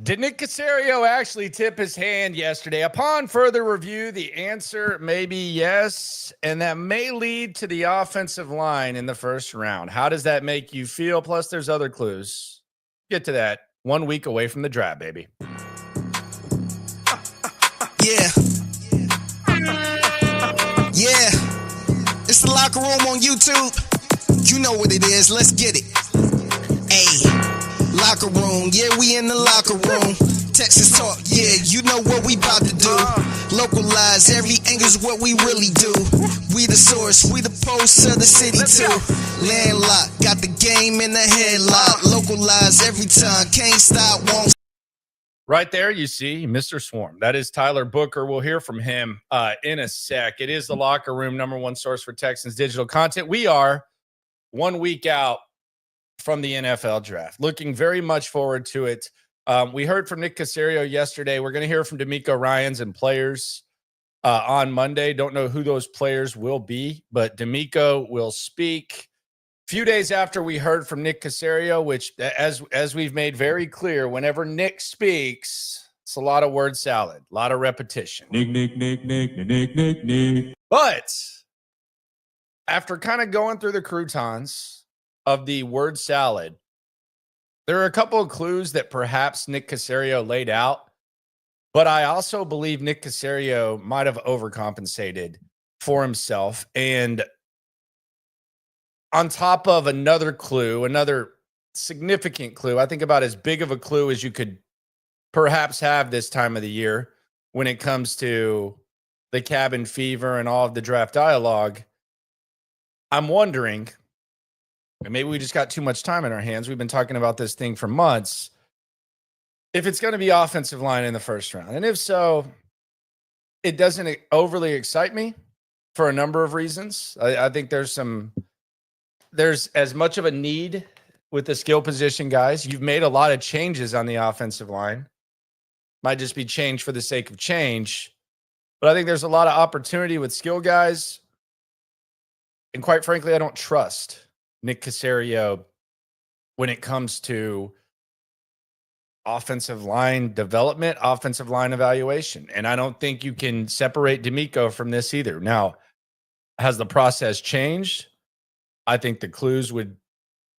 Did Nick Caserio actually tip his hand yesterday? Upon further review, the answer may be yes, and that may lead to the offensive line in the first round. How does that make you feel? Plus, there's other clues. Get to that 1 week away from the draft, baby. Yeah. Yeah. It's the Locker Room on YouTube. You know what it is. Let's get it. Ayy. Locker room, yeah, we in the locker room. Texas talk, yeah, you know what we about to do. Localize, every angle's what we really do. We the source, we the pulse of the city too. Landlocked, got the game in the headlock. Localize every time, can't stop, won't. Right there, you see Mr. Swarm. That is Tyler Booker. We'll hear from him in a sec. It is the Locker Room, #1 source for Texans digital content. We are 1 week out from the NFL draft. Looking very much forward to it. We heard from Nick Caserio yesterday. We're going to hear from DeMeco Ryans and players on Monday. Don't know who those players will be, but DeMeco will speak. A few days after we heard from Nick Caserio, which as we've made very clear, whenever Nick speaks, it's a lot of word salad, a lot of repetition. Nick. But after kind of going through the croutons of the word salad, there are a couple of clues that perhaps Nick Caserio laid out, but I also believe Nick Caserio might have overcompensated for himself. And on top of another clue, another significant clue, I think about as big of a clue as you could perhaps have this time of the year when it comes to the cabin fever and all of the draft dialogue. I'm wondering, and maybe we just got too much time in our hands. We've been talking about this thing for months. If it's going to be offensive line in the first round, and if so, it doesn't overly excite me for a number of reasons. I think there's as much of a need with the skill position guys. You've made a lot of changes on the offensive line. Might just be change for the sake of change. But I think there's a lot of opportunity with skill guys. And quite frankly, I don't trust Nick Caserio when it comes to offensive line development, offensive line evaluation. And I don't think you can separate DeMeco from this either. Now, has the process changed? I think the clues would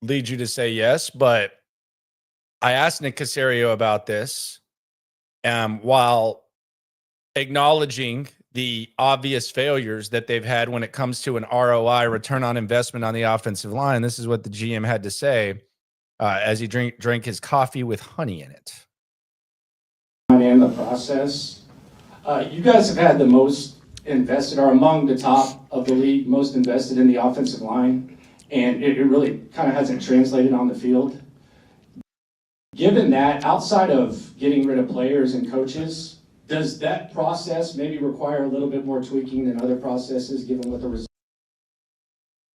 lead you to say yes, but I asked Nick Caserio about this while acknowledging the obvious failures that they've had when it comes to an ROI, return on investment on the offensive line. This is what the GM had to say as he drank his coffee with honey in it. And the process, you guys have had the most invested, or among the top of the league, most invested in the offensive line, and it really kind of hasn't translated on the field. Given that, outside of getting rid of players and coaches, does that process maybe require a little bit more tweaking than other processes, given what the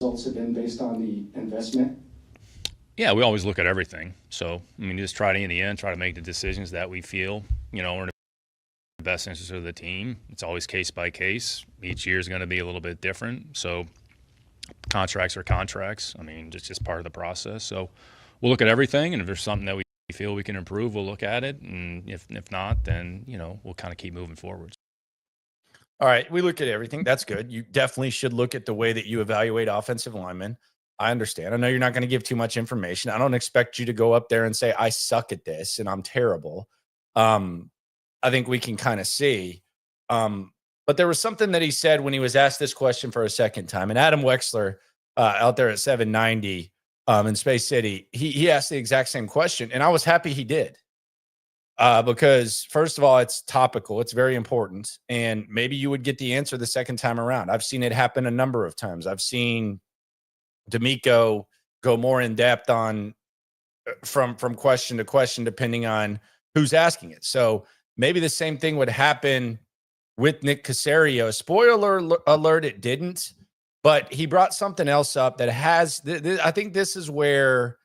results have been based on the investment? Yeah, we always look at everything. So, just try to, in the end, try to make the decisions that we feel, are in the best interest of the team. It's always case by case. Each year is going to be a little bit different. So, contracts are contracts. It's just part of the process. So, we'll look at everything, and if there's something that we feel we can improve, we'll look at it, and if not, then we'll kind of keep moving forward. All right, we look at everything. That's good. You definitely should look at the way that you evaluate offensive linemen. I understand. I know you're not going to give too much information. I don't expect you to go up there and say, I suck at this and I'm terrible. I think we can kind of see. But there was something that he said when he was asked this question for a second time. And Adam Wexler out there at 790 in Space City, he asked the exact same question. And I was happy he did. Because first of all, it's topical. It's very important. And maybe you would get the answer the second time around. I've seen it happen a number of times. I've seen DeMeco go more in depth on from question to question, depending on who's asking it. So maybe the same thing would happen with Nick Caserio. Spoiler alert, it didn't, but he brought something else up that has, I think this is where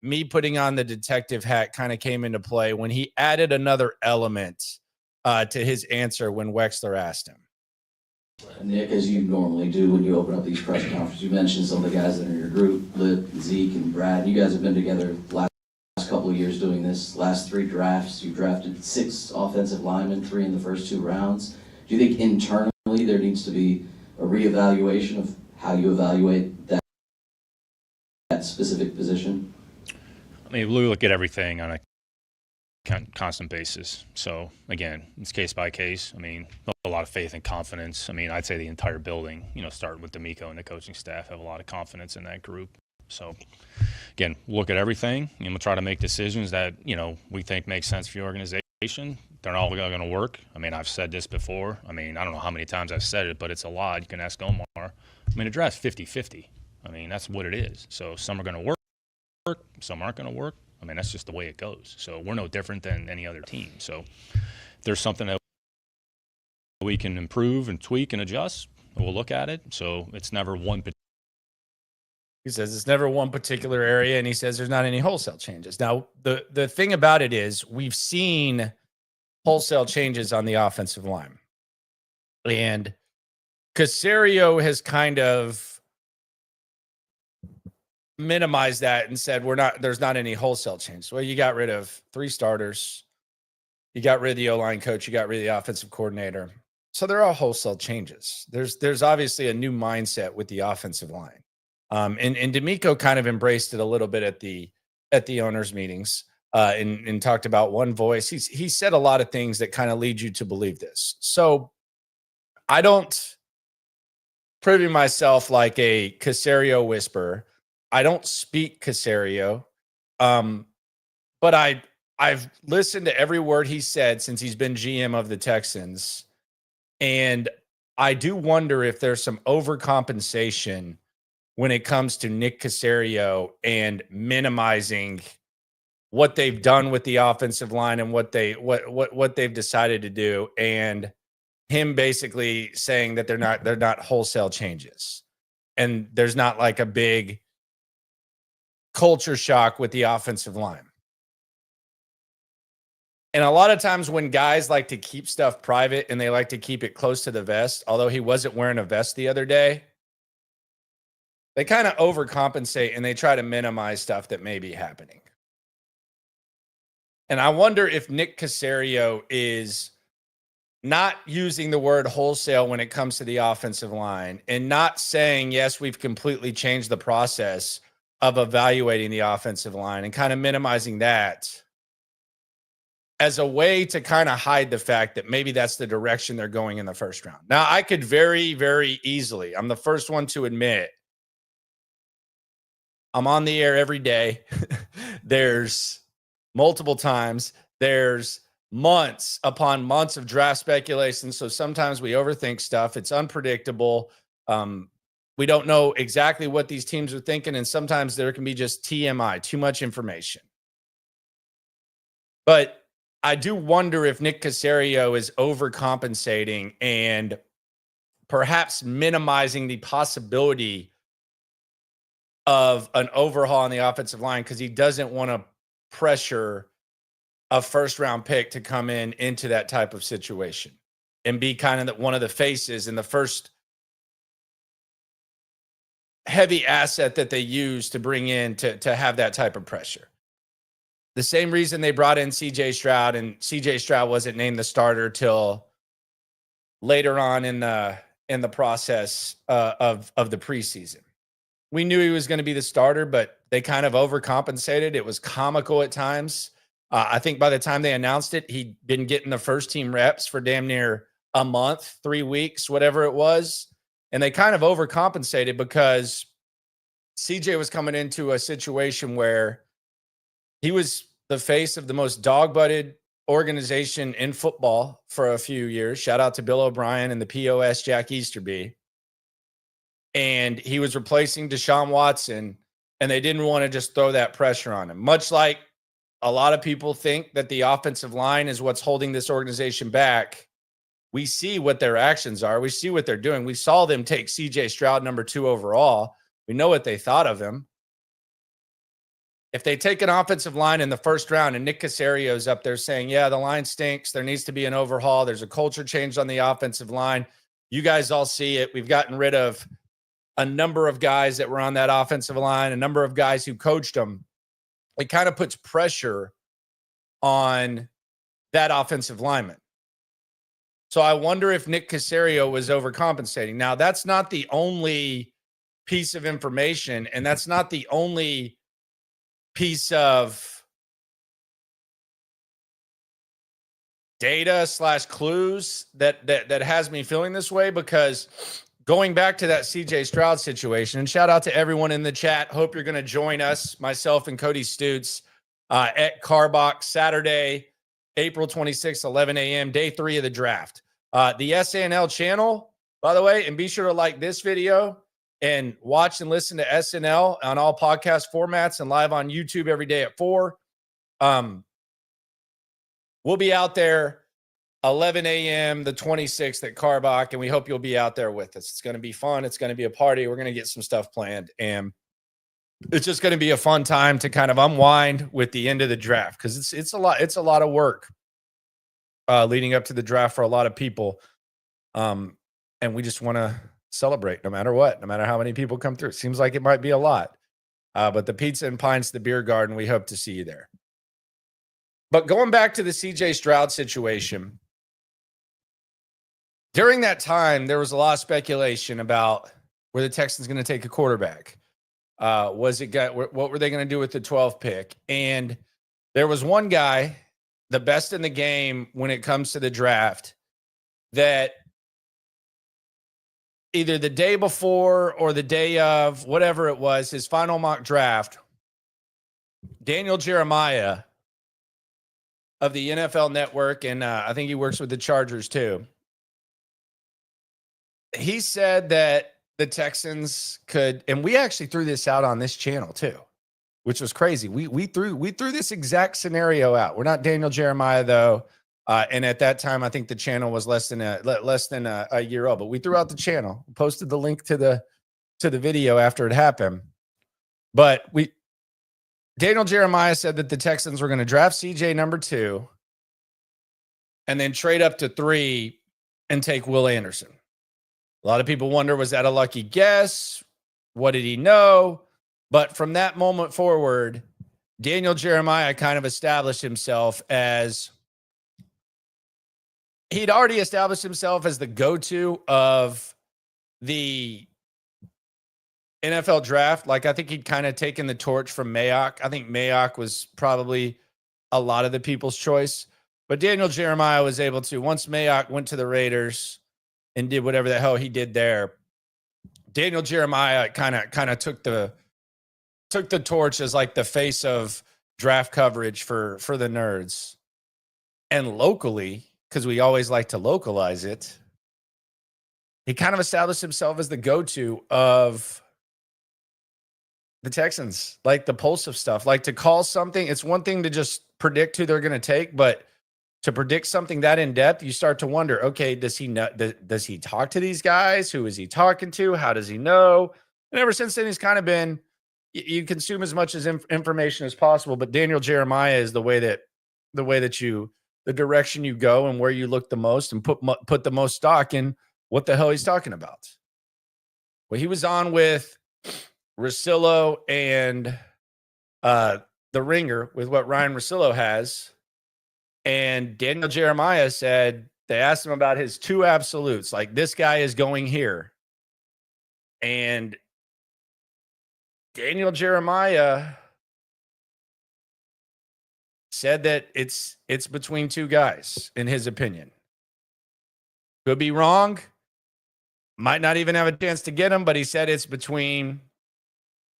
me putting on the detective hat kind of came into play when he added another element to his answer when Wexler asked him. Nick, as you normally do when you open up these press conferences, you mentioned some of the guys that are in your group, Lip, Zeke, and Brad. You guys have been together the last last couple of years doing this, last 3 drafts, you drafted 6 offensive linemen, 3 in the first 2 rounds. Do you think internally there needs to be a reevaluation of how you evaluate that specific position? I mean, we look at everything on a constant basis. So again, it's case by case. I mean, a lot of faith and confidence. I mean, I'd say the entire building, starting with DeMeco and the coaching staff, have a lot of confidence in that group. So again, look at everything and we'll try to make decisions that, we think make sense for the organization. They're not all going to work. I mean, I've said this before. I mean, I don't know how many times I've said it, but it's a lot. You can ask Omar. I mean, the draft's 50-50. I mean, that's what it is. So some are going to work, some aren't going to work. I mean, that's just the way it goes. So we're no different than any other team. So if there's something that we can improve and tweak and adjust, we'll look at it. So it's never one. He says it's never one particular area, and he says there's not any wholesale changes. Now, the thing about it is we've seen wholesale changes on the offensive line. And Caserio has kind of minimized that and said there's not any wholesale change. Well, you got rid of 3 starters. You got rid of the O-line coach. You got rid of the offensive coordinator. So there are wholesale changes. There's obviously a new mindset with the offensive line. And DeMeco kind of embraced it a little bit at the owners' meetings and talked about one voice. He said a lot of things that kind of lead you to believe this. So I don't privy myself like a Caserio whisperer. I don't speak Caserio, but I've listened to every word he said since he's been GM of the Texans, and I do wonder if there's some overcompensation when it comes to Nick Caserio and minimizing what they've done with the offensive line and what they've decided to do, and him basically saying that they're not wholesale changes, and there's not like a big culture shock with the offensive line. And a lot of times when guys like to keep stuff private and they like to keep it close to the vest, although he wasn't wearing a vest the other day, they kind of overcompensate and they try to minimize stuff that may be happening. And I wonder if Nick Caserio is not using the word wholesale when it comes to the offensive line and not saying, yes, we've completely changed the process of evaluating the offensive line and kind of minimizing that as a way to kind of hide the fact that maybe that's the direction they're going in the first round. Now, I could very, very easily, I'm the first one to admit, I'm on the air every day. There's multiple times. There's months upon months of draft speculation. So sometimes we overthink stuff. It's unpredictable. We don't know exactly what these teams are thinking, and sometimes there can be just TMI, too much information. But I do wonder if Nick Caserio is overcompensating and perhaps minimizing the possibility of an overhaul on the offensive line because he doesn't want to pressure a first-round pick to come into that type of situation and be kind of one of the faces and the first heavy asset that they use to bring in to have that type of pressure. The same reason they brought in CJ Stroud, and CJ Stroud wasn't named the starter till later on in the process of the preseason. We knew he was going to be the starter, but they kind of overcompensated. It was comical at times. I think by the time they announced it, he'd been getting the first team reps for damn near a month, 3 weeks, whatever it was. And they kind of overcompensated because CJ was coming into a situation where he was the face of the most dog-butted organization in football for a few years. Shout out to Bill O'Brien and the POS Jack Easterby. And he was replacing Deshaun Watson, and they didn't want to just throw that pressure on him. Much like a lot of people think that the offensive line is what's holding this organization back. We see what their actions are. We see what they're doing. We saw them take CJ Stroud number 2 overall. We know what they thought of him. If they take an offensive line in the first round and Nick Caserio's up there saying, yeah, the line stinks, there needs to be an overhaul, there's a culture change on the offensive line. You guys all see it. We've gotten rid of a number of guys that were on that offensive line, a number of guys who coached them. it kind of puts pressure on that offensive lineman. So I wonder if Nick Caserio was overcompensating. Now, that's not the only piece of information, and that's not the only piece of data / clues that has me feeling this way, because going back to that CJ Stroud situation, and shout out to everyone in the chat. Hope you're going to join us, myself and Cody Stutes, at Karbach Saturday, April 26th, 11 a.m., day 3 of the draft. The S&L channel, by the way, and be sure to like this video and watch and listen to S&L on all podcast formats and live on YouTube every day at 4. We'll be out there 11 a.m. the 26th at Karbach, and we hope you'll be out there with us. It's going to be fun. It's going to be a party. We're going to get some stuff planned, and it's just going to be a fun time to kind of unwind with the end of the draft, because it's a lot of work leading up to the draft for a lot of people, and we just want to celebrate no matter what, no matter how many people come through. It seems like it might be a lot, but the pizza and pints, the beer garden, we hope to see you there. But going back to the CJ Stroud situation, during that time, there was a lot of speculation about where the Texans going to take a quarterback. What were they going to do with the 12th pick? And there was one guy, the best in the game when it comes to the draft, that either the day before or the day of, whatever it was, his final mock draft, Daniel Jeremiah of the NFL Network, and I think he works with the Chargers too. He said that the Texans could, and we actually threw this out on this channel too, which was crazy. We threw this exact scenario out. We're not Daniel Jeremiah though, and at that time I think the channel was less than a year old. But we threw out the channel, posted the link to the video after it happened. But Daniel Jeremiah said that the Texans were going to draft CJ number 2, and then trade up to 3 and take Will Anderson. A lot of people wonder, was that a lucky guess? What did he know? But from that moment forward, Daniel Jeremiah kind of established himself as, he'd already established himself as the go-to of the NFL draft. Like, I think he'd kind of taken the torch from Mayock. I think Mayock was probably a lot of the people's choice. But Daniel Jeremiah was able to, once Mayock went to the Raiders and did whatever the hell he did there, Daniel Jeremiah kind of took the torch as like the face of draft coverage for the nerds. And locally, because we always like to localize it, he kind of established himself as the go-to of the Texans, like the pulse of stuff, like to call something. It's one thing to just predict who they're going to take, but to predict something that in depth, you start to wonder, okay, does he know, does he talk to these guys? Who is he talking to? How does he know? And ever since then, he's kind of been, you consume as much as information as possible, but Daniel Jeremiah is the direction you go and where you look the most and put the most stock in what the hell he's talking about. Well, he was on with Russillo and the Ringer with what Ryan Russillo has. And Daniel Jeremiah said, they asked him about his 2 absolutes, like this guy is going here. And Daniel Jeremiah said that it's between 2 guys, in his opinion. Could be wrong. Might not even have a chance to get him, but he said it's between,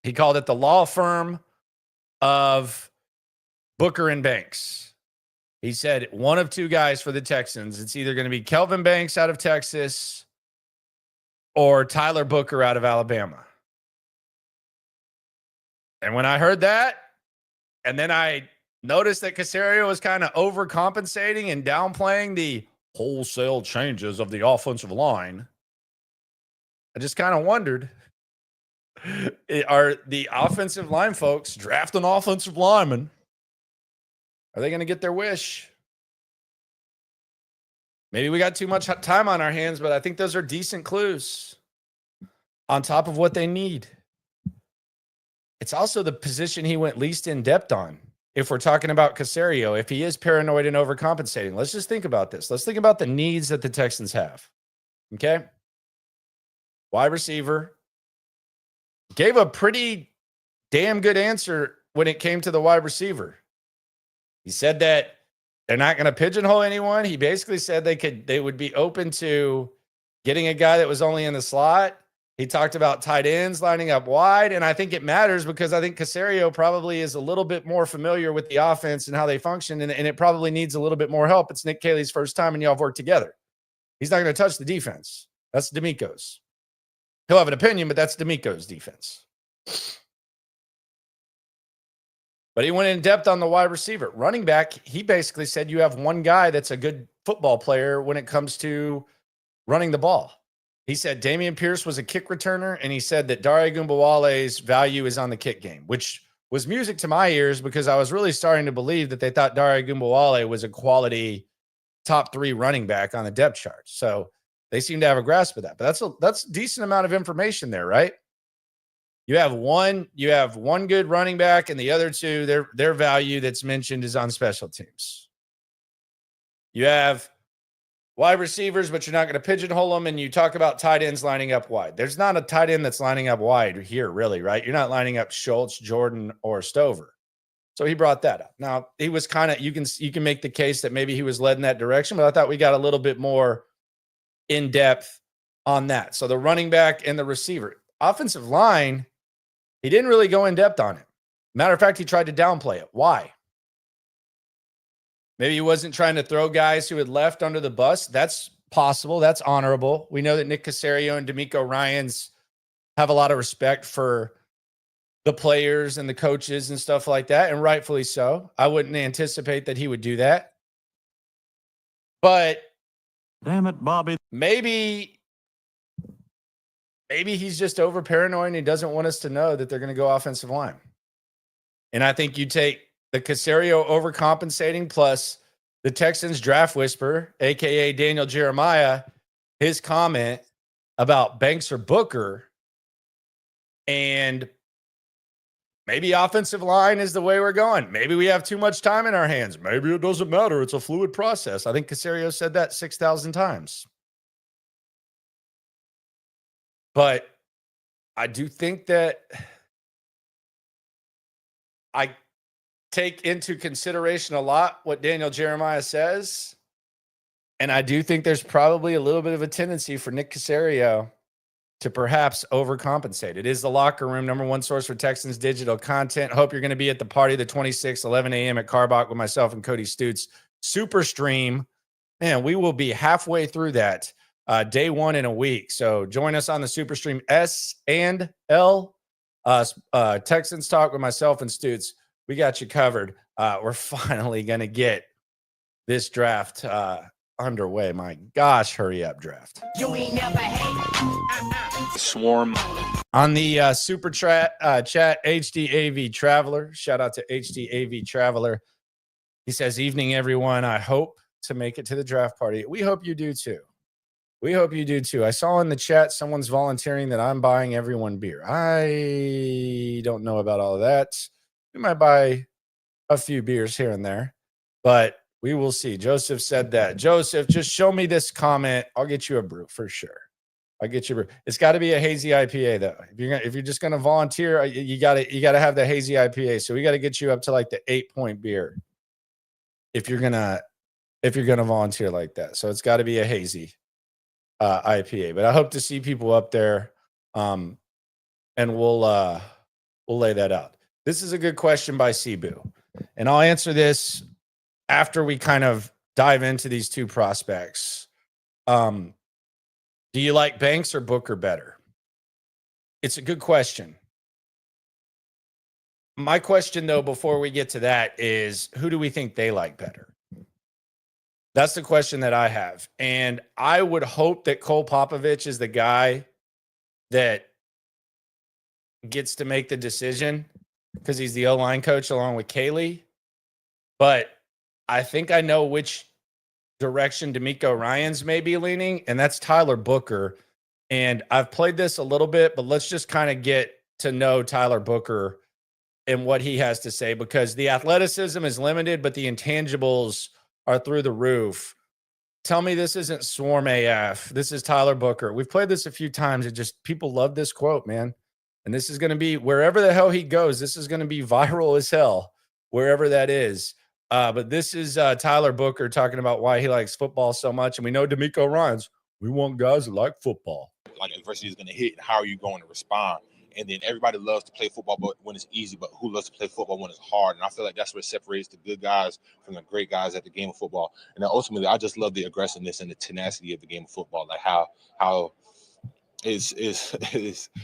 he called it the law firm of Booker and Banks. He said one of 2 guys for the Texans. It's either going to be Kelvin Banks out of Texas or Tyler Booker out of Alabama. And when I heard that, and then I noticed that Caserio was kind of overcompensating and downplaying the wholesale changes of the offensive line, I just kind of wondered, are the offensive line folks drafting offensive linemen? Are they going to get their wish? Maybe we got too much time on our hands, but I think those are decent clues on top of what they need. it's also the position he went least in depth on. If we're talking about Caserio, if he is paranoid and overcompensating, let's just think about this. Let's think about the needs that the Texans have. Okay. Wide receiver. Gave a pretty damn good answer when it came to the wide receiver. He said that they're not going to pigeonhole anyone. He basically said they would be open to getting a guy that was only in the slot. He talked about tight ends lining up wide, and I think it matters because I think Caserio probably is a little bit more familiar with the offense and how they function, and it probably needs a little bit more help. It's Nick Case's first time, and y'all have worked together. He's not going to touch the defense. That's DeMeco's. He'll have an opinion, but that's DeMeco's defense. But he went in depth on the wide receiver. Running back, he basically said you have one guy that's a good football player when it comes to running the ball. He said Dameon Pierce was a kick returner, and he said that Dare Ogunbowale's value is on the kick game, which was music to my ears because I was really starting to believe that they thought Dare Ogunbowale was a quality top 3 running back on the depth chart. So they seem to have a grasp of that. But that's a decent amount of information there, right? You have one good running back, and the other two, their value that's mentioned is on special teams. You have wide receivers, but you're not going to pigeonhole them, and you talk about tight ends lining up wide. There's not a tight end that's lining up wide here, really, right? You're not lining up Schultz, Jordan, or Stover. So he brought that up. Now, he was kind of, you can make the case that maybe he was led in that direction, but I thought we got a little bit more in depth on that. So the running back and the receiver. Offensive line, he didn't really go in depth on it. Matter of fact, he tried to downplay it. Why? Maybe he wasn't trying to throw guys who had left under the bus. That's possible. That's honorable. We know that Nick Caserio and DeMeco Ryans have a lot of respect for the players and the coaches and stuff like that, and rightfully so. I wouldn't anticipate that he would do that. But damn it, Bobby. Maybe he's just over paranoid and he doesn't want us to know that they're going to go offensive line. And I think you take the Caserio overcompensating plus the Texans draft whisperer, a.k.a. Daniel Jeremiah, his comment about Banks or Booker, and maybe offensive line is the way we're going. Maybe we have too much time in our hands. Maybe it doesn't matter. It's a fluid process. I think Caserio said that 6,000 times. But I do think that I take into consideration a lot what Daniel Jeremiah says. And I do think there's probably a little bit of a tendency for Nick Caserio to perhaps overcompensate. It is the Locker Room, #1 source for Texans digital content. Hope you're going to be at the party the 26th, 11 a.m. at Karbach with myself and Cody Stutes. Super stream. Man, we will be halfway through that. Day 1 in a week. So join us on the Super Stream S&L Texans Talk with myself and Stutes. We got you covered. We're finally going to get this draft underway. My gosh, hurry up, draft. You ain't never hate. Swarm. On the super chat, HDAV Traveler. Shout out to HDAV Traveler. He says, evening, everyone. I hope to make it to the draft party. We hope you do too. We hope you do too. I saw in the chat someone's volunteering that I'm buying everyone beer. I don't know about all of that. We might buy a few beers here and there, but we will see. Joseph said that. Joseph, just show me this comment. I'll get you a brew for sure. I'll get you a brew. It's got to be a hazy IPA though. If you're just gonna volunteer, you gotta have the hazy IPA. So we got to get you up to like the 8-point beer if you're gonna volunteer like that. So it's got to be a hazy IPA, but I hope to see people up there, and we'll lay that out. This is a good question by Cebu, and I'll answer this after we kind of dive into these two prospects. Do you like Banks or Booker better? It's a good question. My question, though, before we get to that is, who do we think they like better? That's the question that I have. And I would hope that Cole Popovich is the guy that gets to make the decision because he's the O-line coach along with Kaylee. But I think I know which direction DeMeco Ryans may be leaning, and that's Tyler Booker. And I've played this a little bit, but let's just kind of get to know Tyler Booker in what he has to say, because the athleticism is limited, but the intangibles are through the roof. Tell me this isn't Swarm AF. This is Tyler Booker. We've played this a few times. It just, people love this quote, man. And this is going to be, wherever the hell he goes, this is going to be viral as hell, wherever that is. But this is Tyler Booker talking about why he likes football so much. And we know DeMeco Ryans, we want guys that like football. Like adversity is going to hit, and how are you going to respond? And then everybody loves to play football but when it's easy, but who loves to play football when it's hard? And I feel like that's what separates the good guys from the great guys at the game of football. And then ultimately, I just love the aggressiveness and the tenacity of the game of football, like how is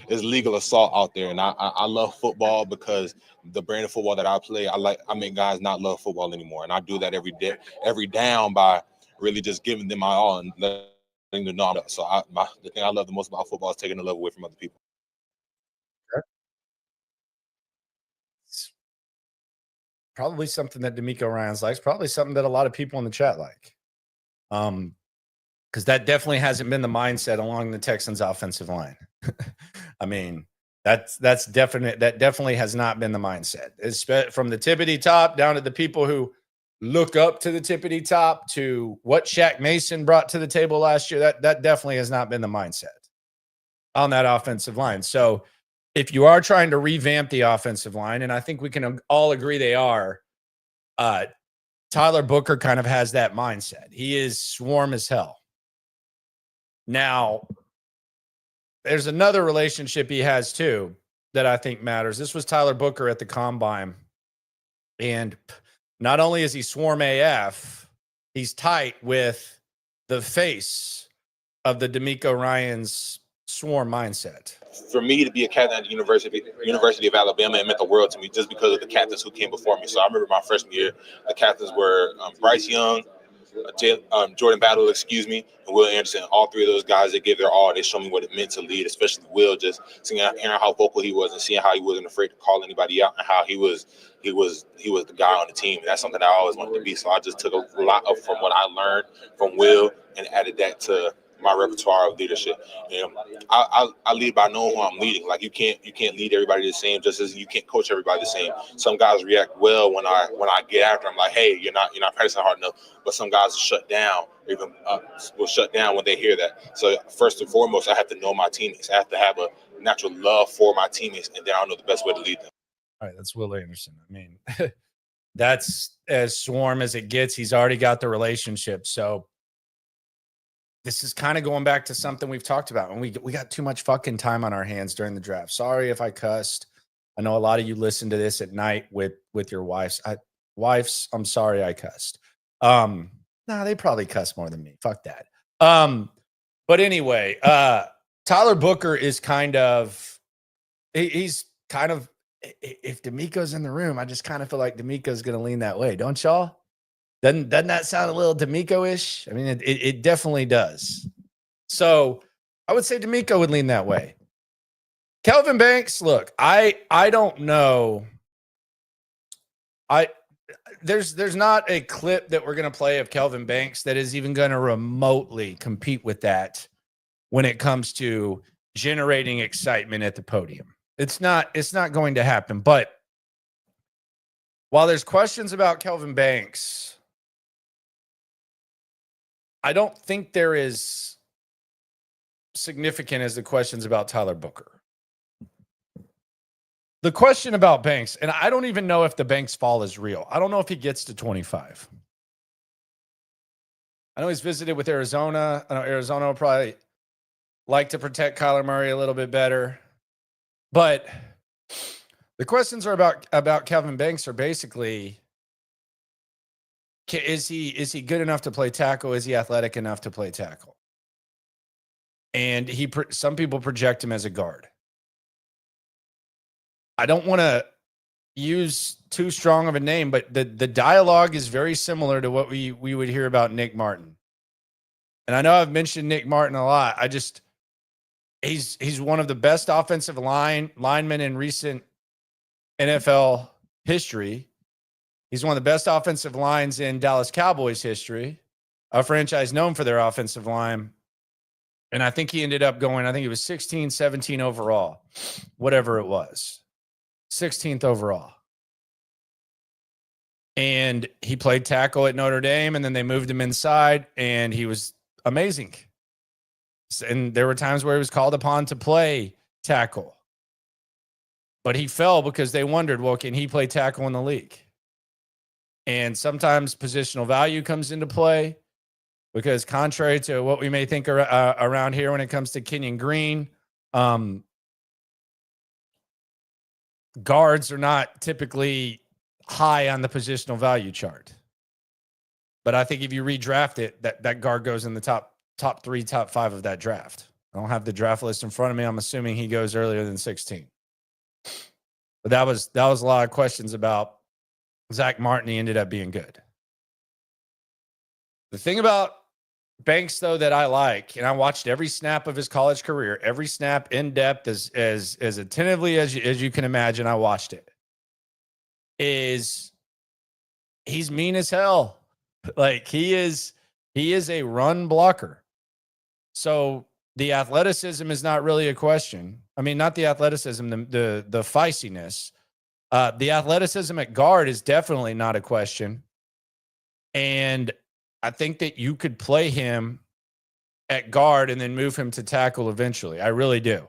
legal assault out there. And I love football because the brand of football that I play, I make guys not love football anymore. And I do that every day, every down, by really just giving them my all and letting them know. So the thing I love the most about football is taking the love away from other people. It's probably something that DeMeco Ryans likes, probably something that a lot of people in the chat like. Because that definitely hasn't been the mindset along the Texans offensive line. I mean, that's definite. That definitely has not been the mindset. It's from the tippity top down to the people who look up to the tippity top to what Shaq Mason brought to the table last year. That definitely has not been the mindset on that offensive line. So if you are trying to revamp the offensive line, and I think we can all agree they are, Tyler Booker kind of has that mindset. He is swarm as hell. Now, there's another relationship he has too that I think matters. This was Tyler Booker at the Combine. And not only is he swarm AF, he's tight with the face of the DeMeco Ryans swarm mindset. For me to be a captain at the University of Alabama, it meant the world to me just because of the captains who came before me. So I remember my freshman year, the captains were Bryce Young, Jordan Battle, and Will Anderson. All three of those guys, they gave their all. They showed me what it meant to lead, especially Will, just hearing how vocal he was and seeing how he wasn't afraid to call anybody out and how he was the guy on the team. And that's something I always wanted to be. So I just took a lot from what I learned from Will and added that to my repertoire of leadership. And I lead by knowing who I'm leading. Like you can't lead everybody the same, just as you can't coach everybody the same. Some guys react well when I get after them, like, hey, you're not practicing hard enough. But some guys will shut down, will shut down when they hear that. So first and foremost, I have to know my teammates. I have to have a natural love for my teammates, and then I'll know the best way to lead them. All right, that's Will Anderson. I mean, that's as swarm as it gets. He's already got the relationship. So this is kind of going back to something we've talked about, and we got too much fucking time on our hands during the draft. Sorry if I cussed. I know a lot of you listen to this at night with your wives. I'm sorry I cussed. They probably cuss more than me. Fuck that. But anyway, Tyler Booker is he's kind of, if DeMeco's in the room, I just kind of feel like DeMeco's going to lean that way. Don't y'all? Doesn't that sound a little DeMeco-ish? I mean, it definitely does. So I would say DeMeco would lean that way. Kelvin Banks, look, I don't know. There's not a clip that we're going to play of Kelvin Banks that is even going to remotely compete with that when it comes to generating excitement at the podium. It's not going to happen. But while there's questions about Kelvin Banks, I don't think they're as significant as the questions about Tyler Booker. The question about Banks, and I don't even know if the Banks fall is real. I don't know if he gets to 25. I know he's visited with Arizona. I know Arizona will probably like to protect Kyler Murray a little bit better. But the questions are about Kelvin Banks are basically, is he good enough to play tackle? Is he athletic enough to play tackle? And some people project him as a guard. I don't want to use too strong of a name, but the dialogue is very similar to what we would hear about Nick Martin. And I know I've mentioned Nick Martin a lot. He's one of the best offensive linemen in recent NFL history. He's one of the best offensive lines in Dallas Cowboys history, a franchise known for their offensive line. And I think he ended up going, I think it was 16, 17 overall, whatever it was. 16th overall. And he played tackle at Notre Dame, and then they moved him inside, and he was amazing. And there were times where he was called upon to play tackle. But he fell because they wondered, well, can he play tackle in the league? And sometimes positional value comes into play because contrary to what we may think around here when it comes to Kenyon Green, guards are not typically high on the positional value chart. But I think if you redraft it, that guard goes in the top 3, top 5 of that draft. I don't have the draft list in front of me. I'm assuming he goes earlier than 16. But that was a lot of questions about Zach Martin. He ended up being good. The thing about Banks, though, that I like, and I watched every snap of his college career, every snap in depth as attentively as you can imagine, I watched it, is he's mean as hell. Like he is a run blocker. So the athleticism is not really a question. I mean, not the athleticism, the feistiness. The athleticism at guard is definitely not a question. And I think that you could play him at guard and then move him to tackle eventually. I really do.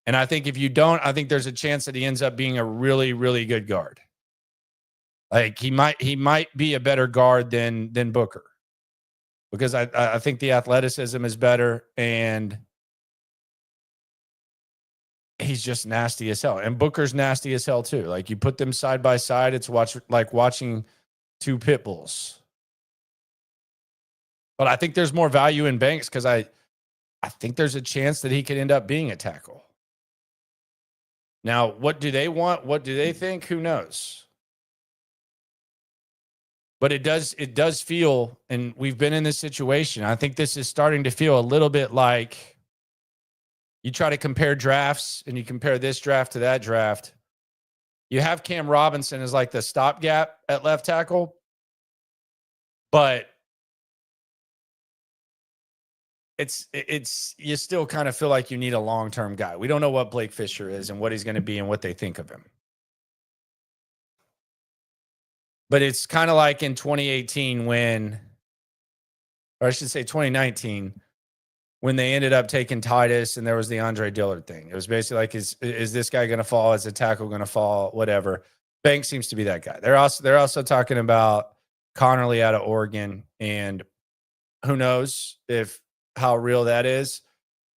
And I think if you don't, I think there's a chance that he ends up being a really, really good guard. Like he might be a better guard than Booker. Because I think the athleticism is better and he's just nasty as hell. And Booker's nasty as hell too. Like you put them side by side, it's like watching two pit bulls. But I think there's more value in Banks because I think there's a chance that he could end up being a tackle. Now, what do they want? What do they think? Who knows? But it does feel, and we've been in this situation. I think this is starting to feel a little bit like you try to compare drafts and you compare this draft to that draft. You have Cam Robinson as like the stopgap at left tackle, but it's you still kind of feel like you need a long-term guy. We don't know what Blake Fisher is and what he's going to be and what they think of him. But it's kind of like in 2018 when, or I should say 2019, when they ended up taking Titus and there was the Andre Dillard thing. It was basically like, is this guy going to fall? Is the tackle going to fall? Whatever. Banks seems to be that guy. They're also talking about Connerly out of Oregon, and who knows how real that is.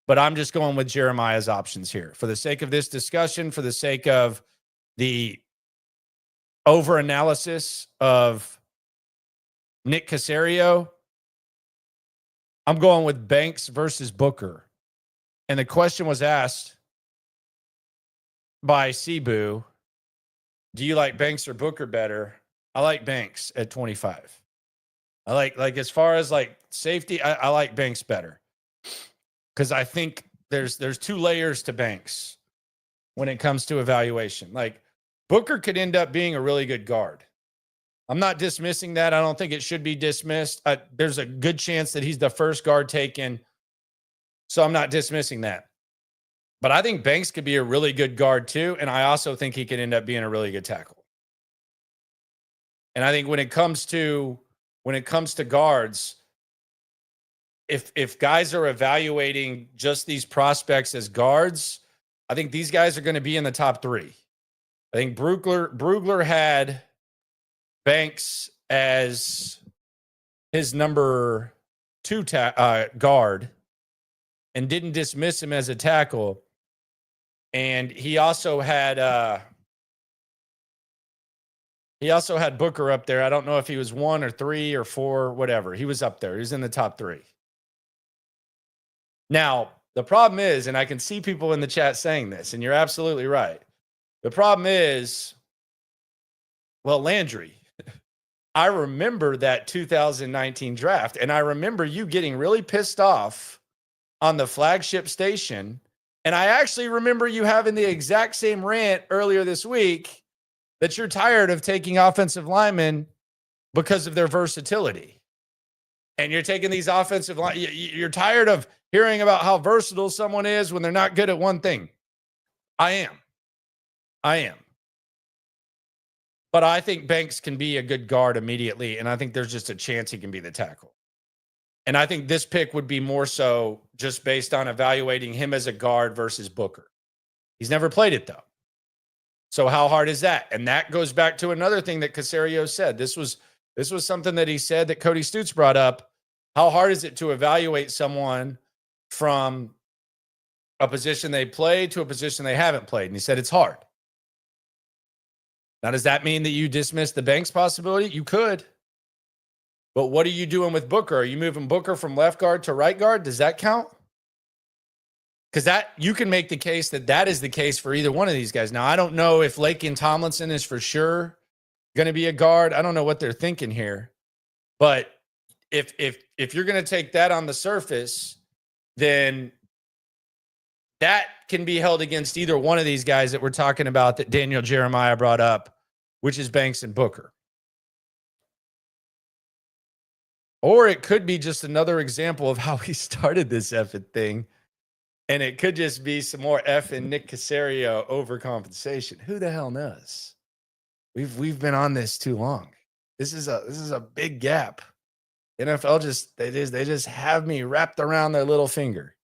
But I'm just going with Jeremiah's options here for the sake of this discussion, for the sake of the over-analysis of Nick Caserio. I'm going with Banks versus Booker. And the question was asked by Cebu, do you like Banks or Booker better? I like Banks at 25. I like as far as like safety, I like Banks better. Because I think there's 2 layers to Banks when it comes to evaluation. Like Booker could end up being a really good guard. I'm not dismissing that. I don't think it should be dismissed. There's a good chance that he's the first guard taken. So I'm not dismissing that. But I think Banks could be a really good guard too. And I also think he could end up being a really good tackle. And I think when it comes to guards, if guys are evaluating just these prospects as guards, I think these guys are going to be in the top 3. I think Brugler had Banks as his number 2 guard and didn't dismiss him as a tackle. And he also had Booker up there. I don't know if he was 1 or 3 or 4, whatever. He was up there. He was in the top 3. Now, the problem is, and I can see people in the chat saying this, and you're absolutely right. The problem is, well, Landry, I remember that 2019 draft, and I remember you getting really pissed off on the flagship station, and I actually remember you having the exact same rant earlier this week that you're tired of taking offensive linemen because of their versatility. And you're taking these offensive line, you're tired of hearing about how versatile someone is when they're not good at one thing. I am. But I think Banks can be a good guard immediately, and I think there's just a chance he can be the tackle. And I think this pick would be more so just based on evaluating him as a guard versus Booker. He's never played it, though. So how hard is that? And that goes back to another thing that Caserio said. This was something that he said that Cody Stutes brought up. How hard is it to evaluate someone from a position they played to a position they haven't played? And he said it's hard. Now, does that mean that you dismiss the Banks possibility? You could. But what are you doing with Booker? Are you moving Booker from left guard to right guard? Does that count? Because that you can make the case that is the case for either one of these guys. Now, I don't know if Lakin Tomlinson is for sure going to be a guard. I don't know what they're thinking here. But if you're going to take that on the surface, then that can be held against either one of these guys that we're talking about that Daniel Jeremiah brought up, which is Banks and Booker. Or it could be just another example of how he started this effing thing. And it could just be some more effing Nick Caserio overcompensation. Who the hell knows? We've been on this too long. This is a big gap. NFL they just have me wrapped around their little finger.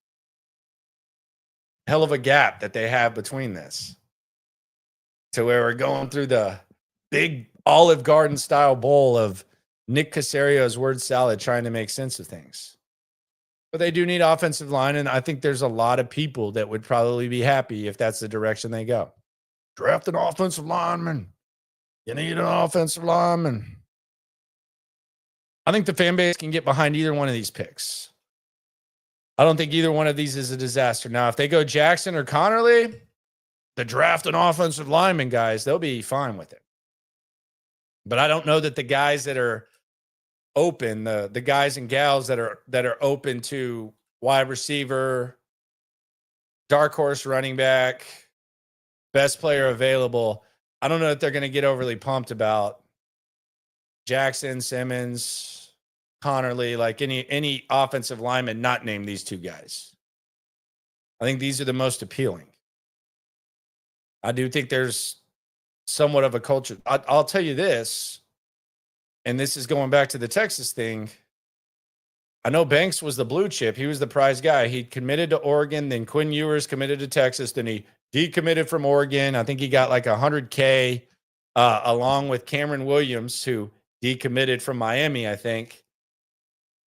Hell of a gap that they have between this. To where we're going through the big Olive Garden style bowl of Nick Caserio's word salad trying to make sense of things. But they do need offensive line, and I think there's a lot of people that would probably be happy if that's the direction they go. Draft an offensive lineman. You need an offensive lineman. I think the fan base can get behind either one of these picks. I don't think either one of these is a disaster. Now, if they go Jackson or Connerly, the draft an offensive lineman guys, they'll be fine with it. But I don't know that the guys that are open, the guys and gals that are open to wide receiver, dark horse running back, best player available, I don't know that they're going to get overly pumped about Jackson, Simmons, Connerly, like any offensive lineman not named these two guys. I think these are the most appealing. I do think there's somewhat of a culture. I'll tell you this, and this is going back to the Texas thing. I know Banks was the blue chip. He was the prize guy. He committed to Oregon, then Quinn Ewers committed to Texas, then he decommitted from Oregon. I think he got like $100K along with Cameron Williams, who decommitted from Miami, I think.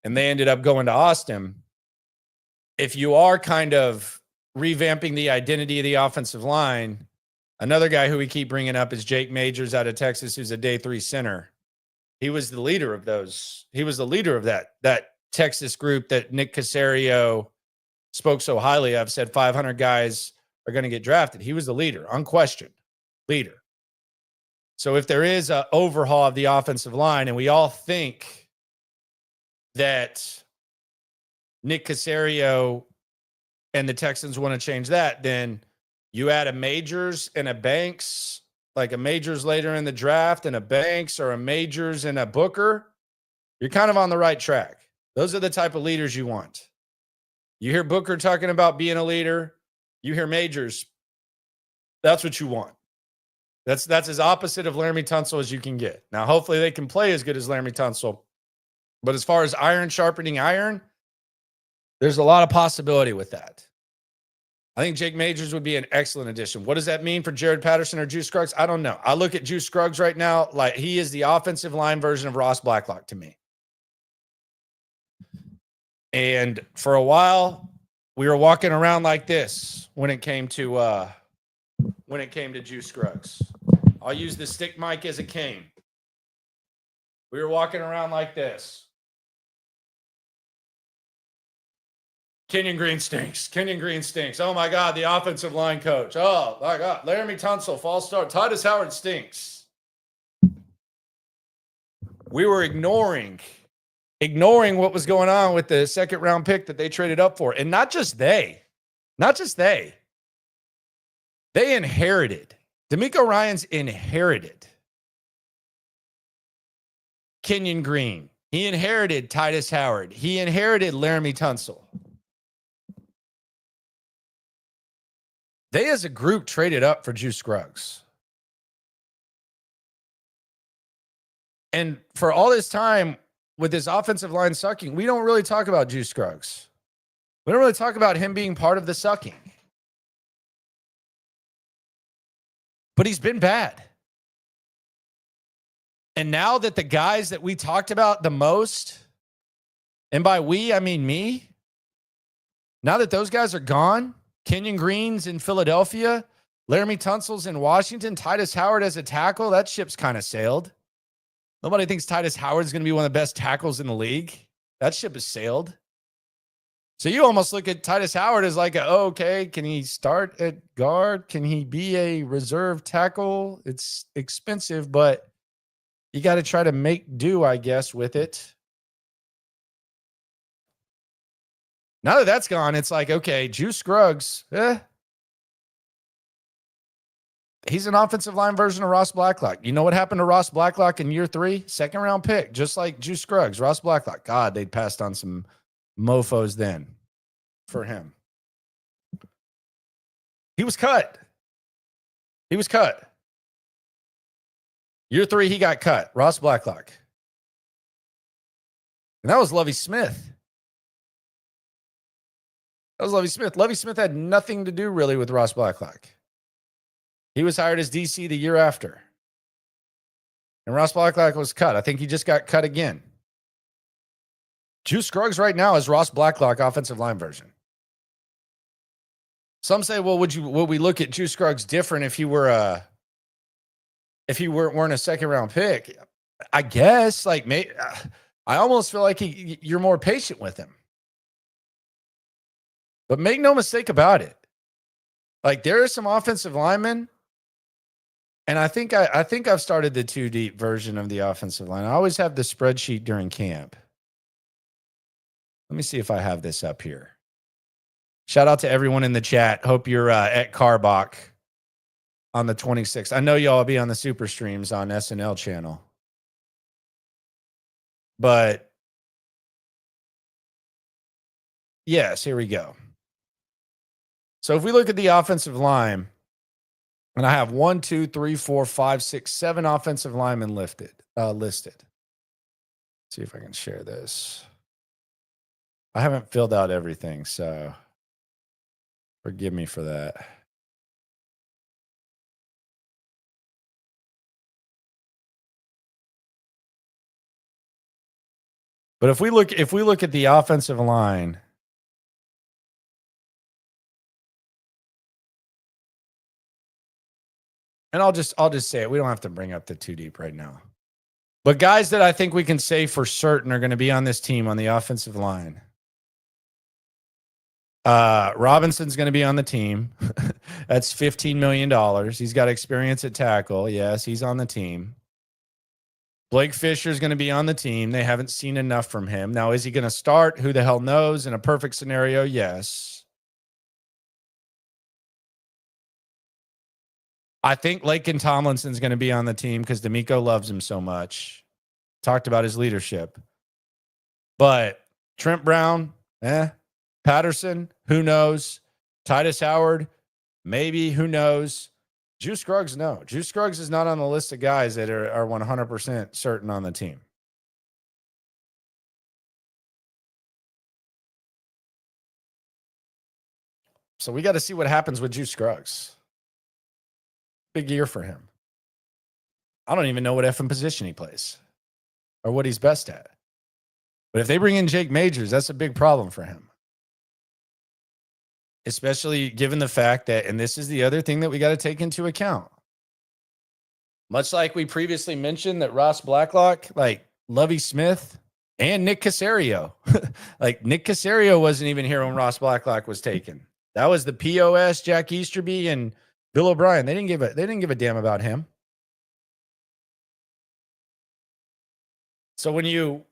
And they ended up going to Austin. If you are kind of revamping the identity of the offensive line, another guy who we keep bringing up is Jake Majors out of Texas, who's a day 3 center. He was the leader of those. He was the leader of that Texas group that Nick Caserio spoke so highly of, said 500 guys are going to get drafted. He was the leader, unquestioned leader. So if there is an overhaul of the offensive line, and we all think that Nick Caserio and the Texans want to change that, then you add a Majors and a Banks, like a Majors later in the draft and a Banks, or a Majors and a Booker, you're kind of on the right track. Those are the type of leaders you want. You hear Booker talking about being a leader. You hear Majors. That's what you want. That's as opposite of Laramie Tunsil as you can get. Now, hopefully they can play as good as Laramie Tunsil. But as far as iron sharpening iron, there's a lot of possibility with that. I think Jake Majors would be an excellent addition. What does that mean for Jared Patterson or Juice Scruggs? I don't know. I look at Juice Scruggs right now like he is the offensive line version of Ross Blacklock to me. And for a while, we were walking around like this when it came to Juice Scruggs. I'll use the stick mic as a cane. We were walking around like this. Kenyon Green stinks. Kenyon Green stinks. Oh, my God, the offensive line coach. Oh, my God, Laramie Tunsil, false start. Titus Howard stinks. We were ignoring what was going on with the second-round pick that they traded up for. And not just they. They inherited. DeMeco Ryans inherited Kenyon Green. He inherited Titus Howard. He inherited Laramie Tunsil. They, as a group, traded up for Juice Scruggs. And for all this time with this offensive line sucking, we don't really talk about Juice Scruggs. We don't really talk about him being part of the sucking. But he's been bad. And now that the guys that we talked about the most, and by we, I mean me, now that those guys are gone, Kenyon Green's in Philadelphia, Laramie Tunsil's in Washington, Titus Howard as a tackle, that ship's kind of sailed. Nobody thinks Titus Howard's going to be one of the best tackles in the league. That ship has sailed. So you almost look at Titus Howard as like, okay, can he start at guard? Can he be a reserve tackle? It's expensive, but you got to try to make do, I guess, with it. Now that that's gone, it's like, okay, Juice Scruggs, he's an offensive line version of Ross Blacklock. You know what happened to Ross Blacklock in year 3? Second round pick, just like Juice Scruggs. Ross Blacklock, God, they'd passed on some mofos then for him. He was cut. Year 3, he got cut. Ross Blacklock. And that was Lovie Smith. Lovie Smith had nothing to do really with Ross Blacklock. He was hired as DC the year after. And Ross Blacklock was cut. I think he just got cut again. Juice Scruggs right now is Ross Blacklock offensive line version. Some say, well, would we look at Juice Scruggs different if he weren't a second round pick? I guess, like, I almost feel like you're more patient with him. But make no mistake about it. Like, there are some offensive linemen, and I think I've started the 2 deep version of the offensive line. I always have the spreadsheet during camp. Let me see if I have this up here. Shout out to everyone in the chat. Hope you're at Karbach on the 26th. I know y'all will be on the super streams on S&L channel. But yes, here we go. So if we look at the offensive line, and I have 1, 2, 3, 4, 5, 6, 7 offensive linemen listed. See if I can share this. I haven't filled out everything, so forgive me for that. But if we look at the offensive line, and I'll just say it. We don't have to bring up the 2 deep right now. But guys that I think we can say for certain are going to be on this team on the offensive line. Robinson's going to be on the team. That's $15 million. He's got experience at tackle. Yes, he's on the team. Blake Fisher's going to be on the team. They haven't seen enough from him. Now, is he going to start? Who the hell knows? In a perfect scenario, yes. I think Laken Tomlinson's going to be on the team because DeMeco loves him so much. Talked about his leadership. But Trent Brown, Patterson, who knows? Titus Howard, maybe, who knows? Juice Scruggs, no. Juice Scruggs is not on the list of guys that are 100% certain on the team. So we got to see what happens with Juice Scruggs. Big year for him. I don't even know what effing position he plays or what he's best at. But if they bring in Jake Majors, that's a big problem for him. Especially given the fact that, and this is the other thing that we got to take into account. Much like we previously mentioned that Ross Blacklock, like Lovie Smith and Nick Caserio, like Nick Caserio wasn't even here when Ross Blacklock was taken. That was the POS, Jack Easterby and Bill O'Brien. They didn't give a damn about him. So when you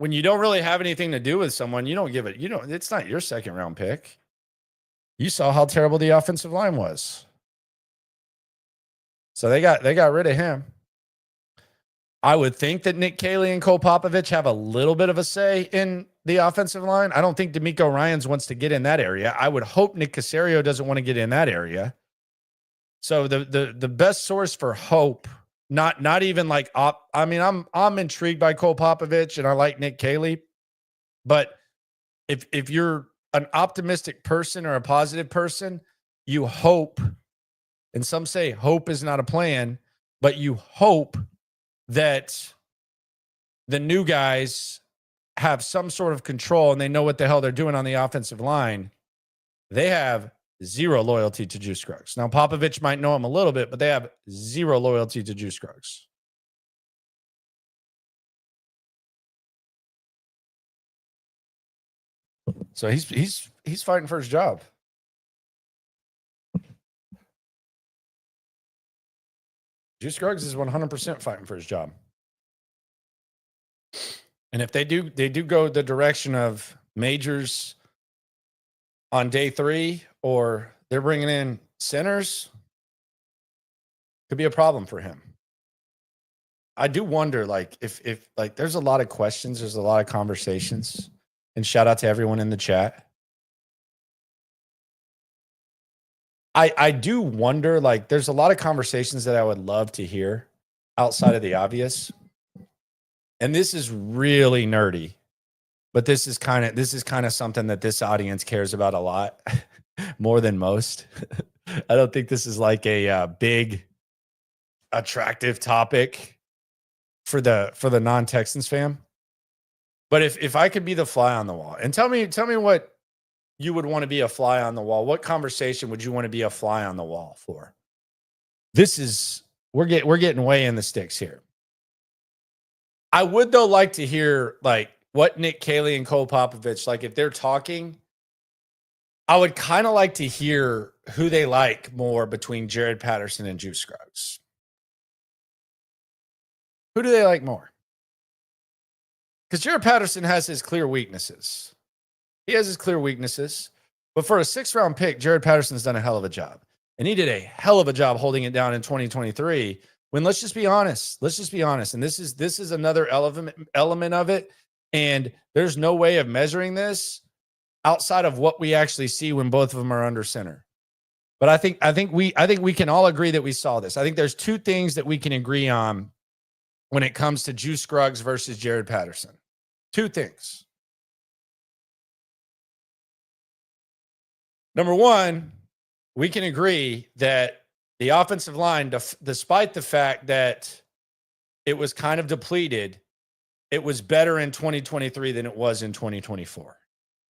don't really have anything to do with someone, you don't give it, it's not your second round pick. You saw how terrible the offensive line was. So they got rid of him. I would think that Nick Caley and Cole Popovich have a little bit of a say in the offensive line. I don't think DeMeco Ryans wants to get in that area. I would hope Nick Caserio doesn't want to get in that area. So the best source for hope Not even like I mean, I'm intrigued by Cole Popovich and I like Nick Caserio, but if you're an optimistic person or a positive person, you hope, and some say hope is not a plan, but you hope that the new guys have some sort of control and they know what the hell they're doing on the offensive line. They have zero loyalty to Juice Scruggs. Now, Popovich might know him a little bit, but they have zero loyalty to Juice Scruggs. So he's fighting for his job. Juice Scruggs is 100% fighting for his job. And if they do go the direction of majors on day 3, or they're bringing in centers, could be a problem for him. I do wonder, like, if like, there's a lot of questions, there's a lot of conversations, and shout out to everyone in the chat. I do wonder, like, there's a lot of conversations that I would love to hear outside of the obvious. And this is really nerdy, but this is kind of something that this audience cares about a lot more than most. I don't think this is like a big attractive topic for the non-Texans fan. But if I could be the fly on the wall, and tell me what you would want to be a fly on the wall. What conversation would you want to be a fly on the wall for? We're getting way in the sticks here. I would, though, like to hear, like, what Nick Caserio and Cole Popovich, like, if they're talking, I would kind of like to hear who they like more between Jared Patterson and Juice Scruggs. Who do they like more? Because Jared Patterson has his clear weaknesses. He has his clear weaknesses. But for a 6th-round pick, Jared Patterson's done a hell of a job. And he did a hell of a job holding it down in 2023. When, let's just be honest. And this is another element of it. And there's no way of measuring this outside of what we actually see when both of them are under center. But I think we can all agree that we saw this. I think there's 2 things that we can agree on when it comes to Juice Scruggs versus Jared Patterson. 2 things. Number 1, we can agree that the offensive line, despite the fact that it was kind of depleted, it was better in 2023 than it was in 2024.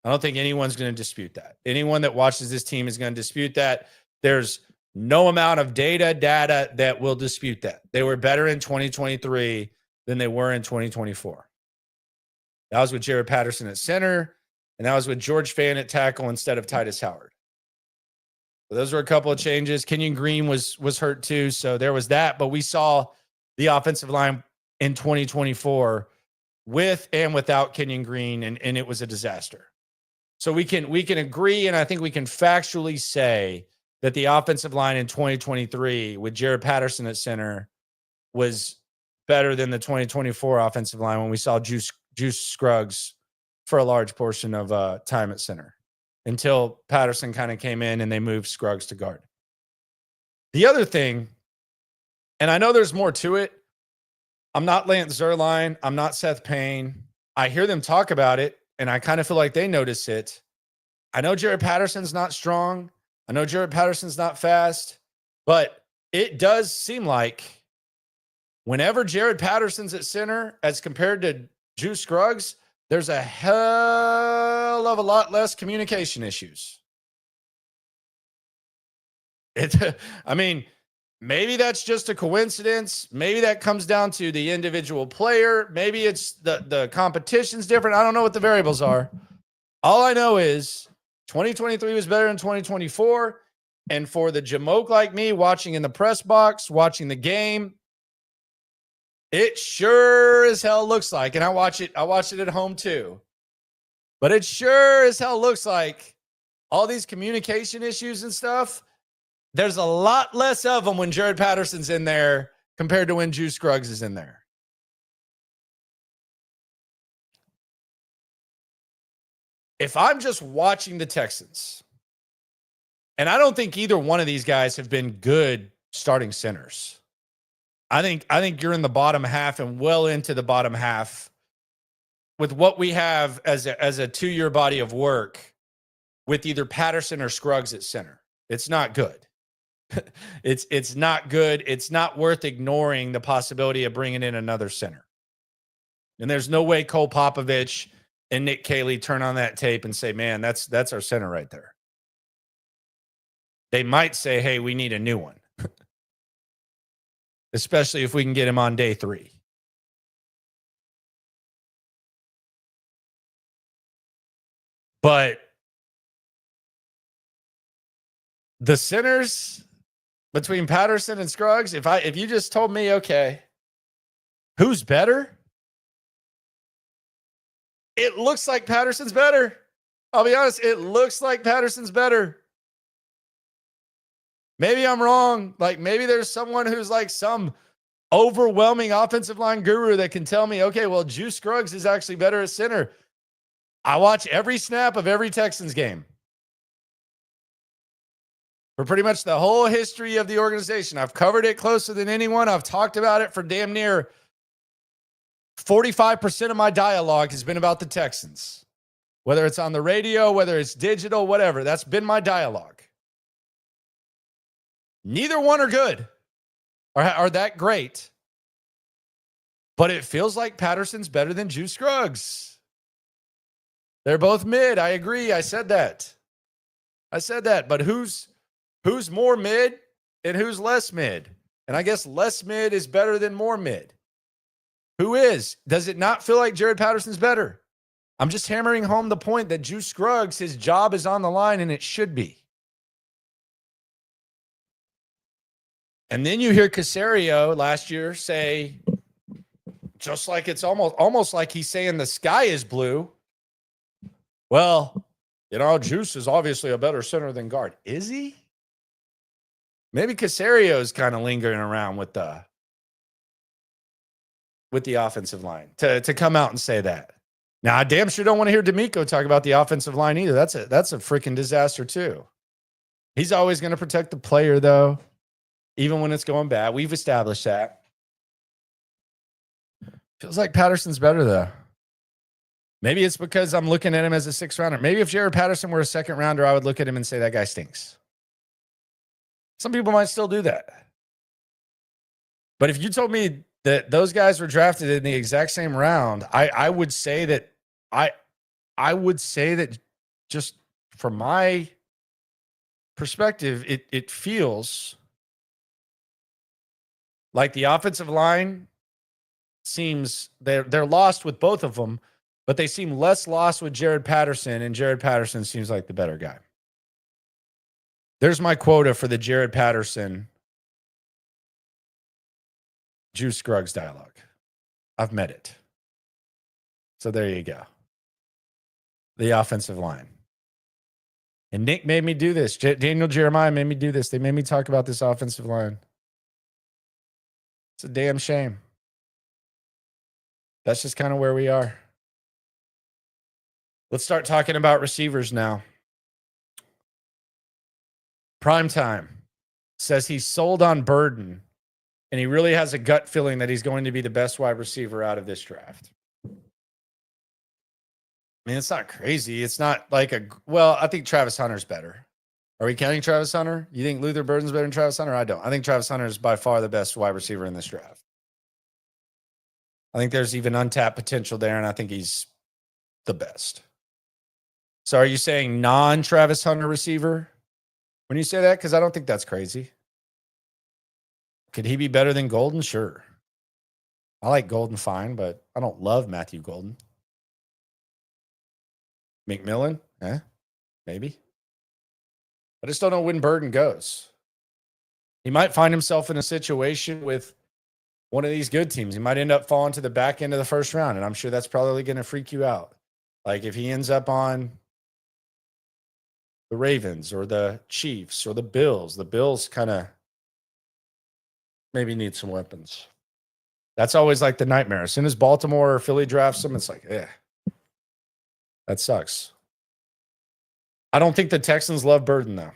I don't think anyone's going to dispute that. Anyone that watches this team is going to dispute that. There's no amount of data that will dispute that. They were better in 2023 than they were in 2024. That was with Jared Patterson at center, and that was with George Fan at tackle instead of Titus Howard. So those were a couple of changes. Kenyon Green was hurt too, so there was that. But we saw the offensive line in 2024 with and without Kenyon Green, and it was a disaster. So we can agree, and I think we can factually say that the offensive line in 2023 with Jared Patterson at center was better than the 2024 offensive line when we saw Juice Scruggs for a large portion of time at center, until Patterson kind of came in and they moved Scruggs to guard. The other thing, and I know there's more to it, I'm not Lance Zierlein, I'm not Seth Payne. I hear them talk about it, and I kind of feel like they notice it. I know Jared Patterson's not strong. I know Jared Patterson's not fast, but it does seem like whenever Jared Patterson's at center as compared to Juice Scruggs, there's a hell of a lot less communication issues. I mean, maybe that's just a coincidence. Maybe that comes down to the individual player. Maybe it's the competition's different. I don't know what the variables are. All I know is 2023 was better than 2024. And for the jamoke like me watching in the press box, watching the game, it sure as hell looks like, and I watch it at home too, but it sure as hell looks like all these communication issues and stuff, there's a lot less of them when Jared Patterson's in there compared to when Juice Scruggs is in there. If I'm just watching the Texans, and I don't think either one of these guys have been good starting centers. I think you're in the bottom half and well into the bottom half with what we have as a 2-year body of work with either Patterson or Scruggs at center. It's not good. It's not good. It's not worth ignoring the possibility of bringing in another center. And there's no way Cole Popovich and Nick Caserio turn on that tape and say, man, that's our center right there. They might say, hey, we need a new one. Especially if we can get him on day 3. But the centers between Patterson and Scruggs, if you just told me, okay, who's better? It looks like Patterson's better. I'll be honest, it looks like Patterson's better. Maybe I'm wrong. Like maybe there's someone who's like some overwhelming offensive line guru that can tell me, okay, well, Juice Scruggs is actually better at center. I watch every snap of every Texans game. For pretty much the whole history of the organization. I've covered it closer than anyone. I've talked about it for damn near 45% of my dialogue has been about the Texans. Whether it's on the radio, whether it's digital, whatever. That's been my dialogue. Neither one are good or are that great. But it feels like Patterson's better than Juice Scruggs. They're both mid. I agree. I said that. But who's more mid and who's less mid? And I guess less mid is better than more mid. Who is? Does it not feel like Jared Patterson's better? I'm just hammering home the point that Juice Scruggs, his job is on the line, and it should be. And then you hear Caserio last year say, just like it's almost like he's saying the sky is blue. Well, Juice is obviously a better center than guard. Is he? Maybe Caserio is kind of lingering around with the offensive line to come out and say that. Now, I damn sure don't want to hear DeMeco talk about the offensive line either. That's a freaking disaster too. He's always going to protect the player though, even when it's going bad. We've established that. Feels like Patterson's better though. Maybe it's because I'm looking at him as a 6th rounder. Maybe if Jared Patterson were a 2nd rounder, I would look at him and say that guy stinks. Some people might still do that. But if you told me that those guys were drafted in the exact same round, I would say that I would say that just from my perspective, it feels like the offensive line seems they're lost with both of them, but they seem less lost with Jared Patterson, and Jared Patterson seems like the better guy. There's my quota for the Jared Patterson Juice Scruggs dialogue. I've met it. So there you go. The offensive line. And Nick made me do this. Daniel Jeremiah made me do this. They made me talk about this offensive line. It's a damn shame. That's just kind of where we are. Let's start talking about receivers now. Primetime says he's sold on Burden, and he really has a gut feeling that he's going to be the best wide receiver out of this draft. I mean, it's not crazy. It's not like I think Travis Hunter's better. Are we counting Travis Hunter? You think Luther Burden's better than Travis Hunter? I don't. I think Travis Hunter is by far the best wide receiver in this draft. I think there's even untapped potential there, and I think he's the best. So are you saying non-Travis Hunter receiver when you say that? Because I don't think that's crazy. Could he be better than Golden? Sure. I like Golden fine, but I don't love Matthew Golden. McMillan? Maybe. I just don't know when Burden goes. He might find himself in a situation with one of these good teams. He might end up falling to the back end of the 1st round, and I'm sure that's probably going to freak you out. Like if he ends up on the Ravens or the Chiefs or the Bills kind of maybe need some weapons. That's always like the nightmare. As soon as Baltimore or Philly drafts him, it's like, that sucks. I don't think the Texans love Burden, though.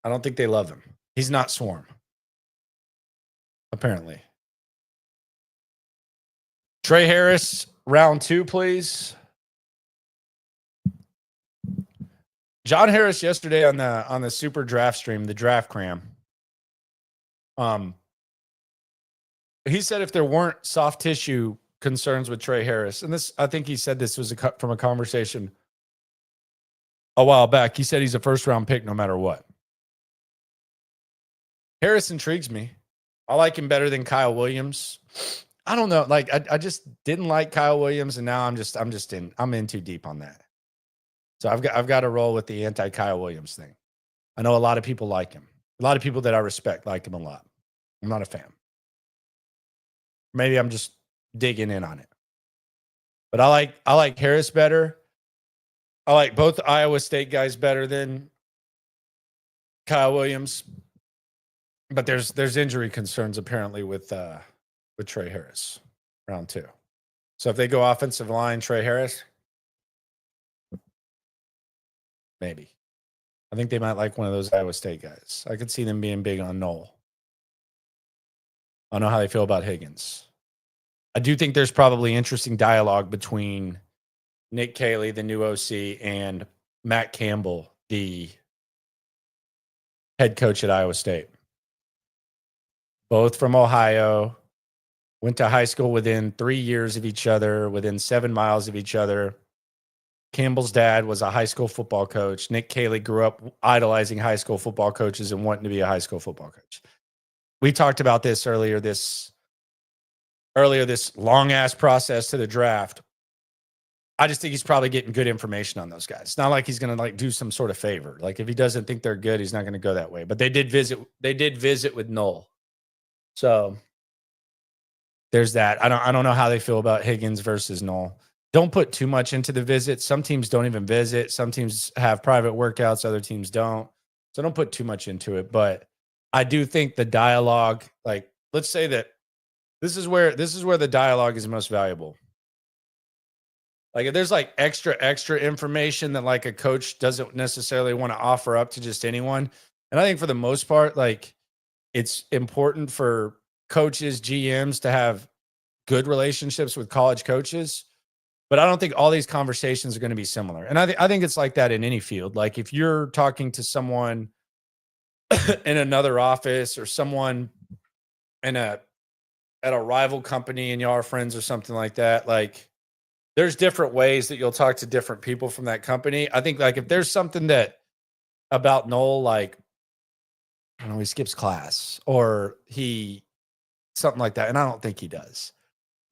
I don't think they love him. He's not Swarm. apparently. Trey Harris, round 2, please. John Harris yesterday on the Super Draft stream, the Draft Cram. He said if there weren't soft tissue concerns with Trey Harris, and this, I think he said this was from a conversation a while back. He said he's a first-round pick no matter what. Harris intrigues me. I like him better than Kyle Williams. I don't know. Like I just didn't like Kyle Williams, and now I'm in too deep on that. So I've got to roll with the anti-Kyle Williams thing. I know a lot of people like him. A lot of people that I respect like him a lot. I'm not a fan. Maybe I'm just digging in on it. But I like Harris better. I like both Iowa State guys better than Kyle Williams. But there's injury concerns apparently with Trey Harris, round 2. So if they go offensive line, Trey Harris, maybe. I think they might like one of those Iowa State guys. I could see them being big on Knoll. I don't know how they feel about Higgins. I do think there's probably interesting dialogue between Nick Cayley, the new OC, and Matt Campbell, the head coach at Iowa State. Both from Ohio, went to high school within 3 years of each other, within 7 miles of each other. Campbell's dad was a high school football coach. Nick Cayley grew up idolizing high school football coaches and wanting to be a high school football coach. We talked about this earlier this long ass process to the draft. I just think he's probably getting good information on those guys. It's not like he's going to like do some sort of favor. Like if he doesn't think they're good, he's not going to go that way. But they did visit with Knoll. So there's that. I don't know how they feel about Higgins versus Knoll. Don't put too much into the visit. Some teams don't even visit. Some teams have private workouts. Other teams don't. So don't put too much into it. But I do think the dialogue, like let's say that this is where the dialogue is most valuable. Like if there's like extra information that like a coach doesn't necessarily want to offer up to just anyone. And I think for the most part, like it's important for coaches, GMs to have good relationships with college coaches. But I don't think all these conversations are going to be similar. And I think it's like that in any field. Like if you're talking to someone in another office or someone at a rival company and y'all are friends or something like that, like there's different ways that you'll talk to different people from that company. I think like if there's something that about Knoll, like, I don't know, he skips class or something like that. And I don't think he does,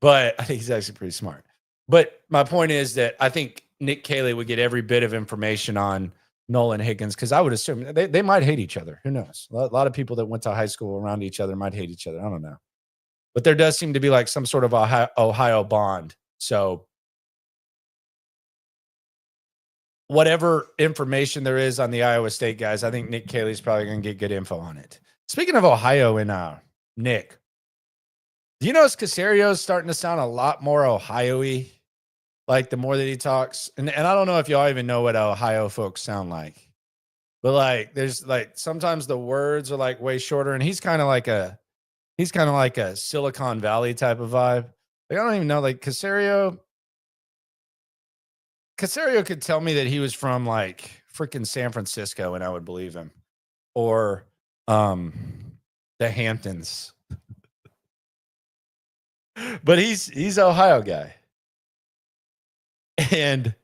but I think he's actually pretty smart. But my point is that I think Nick Cayley would get every bit of information on Knoll and Higgins because I would assume they might hate each other. Who knows? A lot of people that went to high school around each other might hate each other. I don't know. But there does seem to be like some sort of Ohio bond. So whatever information there is on the Iowa State guys, I think Nick Cayley's probably going to get good info on it. Speaking of Ohio and Nick, do you notice Caserio is starting to sound a lot more Ohio-y? Like the more that he talks, and I don't know if y'all even know what Ohio folks sound like, but like there's like sometimes the words are like way shorter, and he's kind of like a Silicon Valley type of vibe. Like I don't even know, like Caserio could tell me that he was from like freaking San Francisco, and I would believe him, or the Hamptons. But he's an Ohio guy. And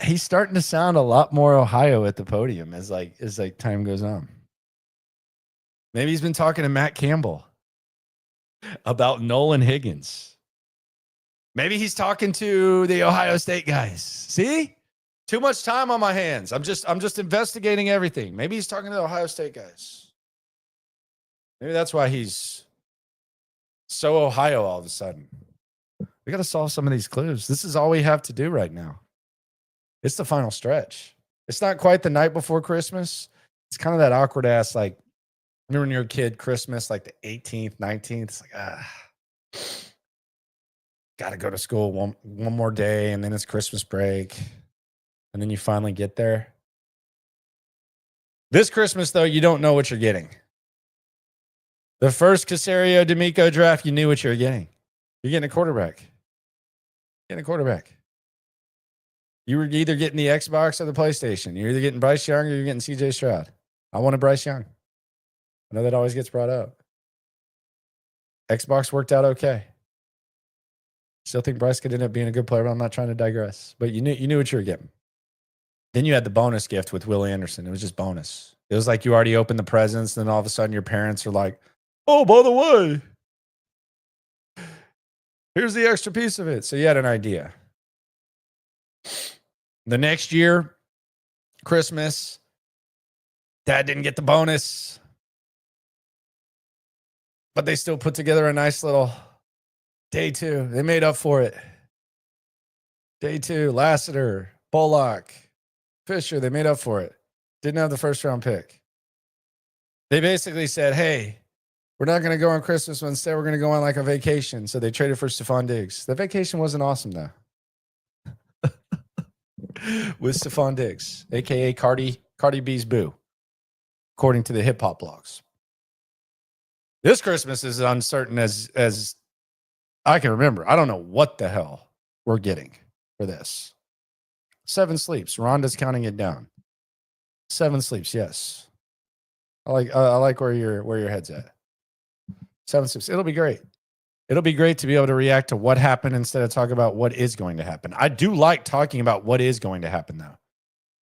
he's starting to sound a lot more Ohio at the podium as time goes on. Maybe he's been talking to Matt Campbell about Nolan Higgins. Maybe he's talking to the Ohio State guys. See? Too much time on my hands. I'm just investigating everything. Maybe he's talking to the Ohio State guys. Maybe that's why he's so Ohio all of a sudden. We got to solve some of these clues. This is all we have to do right now. It's the final stretch. It's not quite the night before Christmas. It's kind of that awkward ass, like, remember when you're a kid, Christmas, like the 18th, 19th. It's like, got to go to school one more day, and then it's Christmas break. And then you finally get there. This Christmas, though, you don't know what you're getting. The first Caserio DeMeco draft, you knew what you were getting. You're getting a quarterback. Getting a quarterback. You were either getting the Xbox or the PlayStation. You're either getting Bryce Young or you're getting CJ Stroud. I wanted Bryce Young. I know that always gets brought up. Xbox worked out okay. Still think Bryce could end up being a good player, but I'm not trying to digress. But you knew what you were getting. Then you had the bonus gift with Will Anderson. It was just bonus. It was like you already opened the presents, then all of a sudden your parents are like, oh, by the way, here's the extra piece of it. So you had an idea. The next year, Christmas, Dad didn't get the bonus, but they still put together a nice little day two. They made up for it. Day two, Lassiter, Bullock, Fisher, they made up for it. Didn't have the first round pick. They basically said, hey, we're not going to go on Christmas, but instead we're going to go on like a vacation. So they traded for Stephon Diggs. The vacation wasn't awesome, though. With Stephon Diggs, a.k.a. Cardi B's boo, according to the hip-hop blogs. This Christmas is uncertain as I can remember. I don't know what the hell we're getting for this. 7 sleeps. Rhonda's counting it down. 7 sleeps, yes. I like where your head's at. 7 sleeps. It'll be great. It'll be great to be able to react to what happened instead of talk about what is going to happen. I do like talking about what is going to happen, though.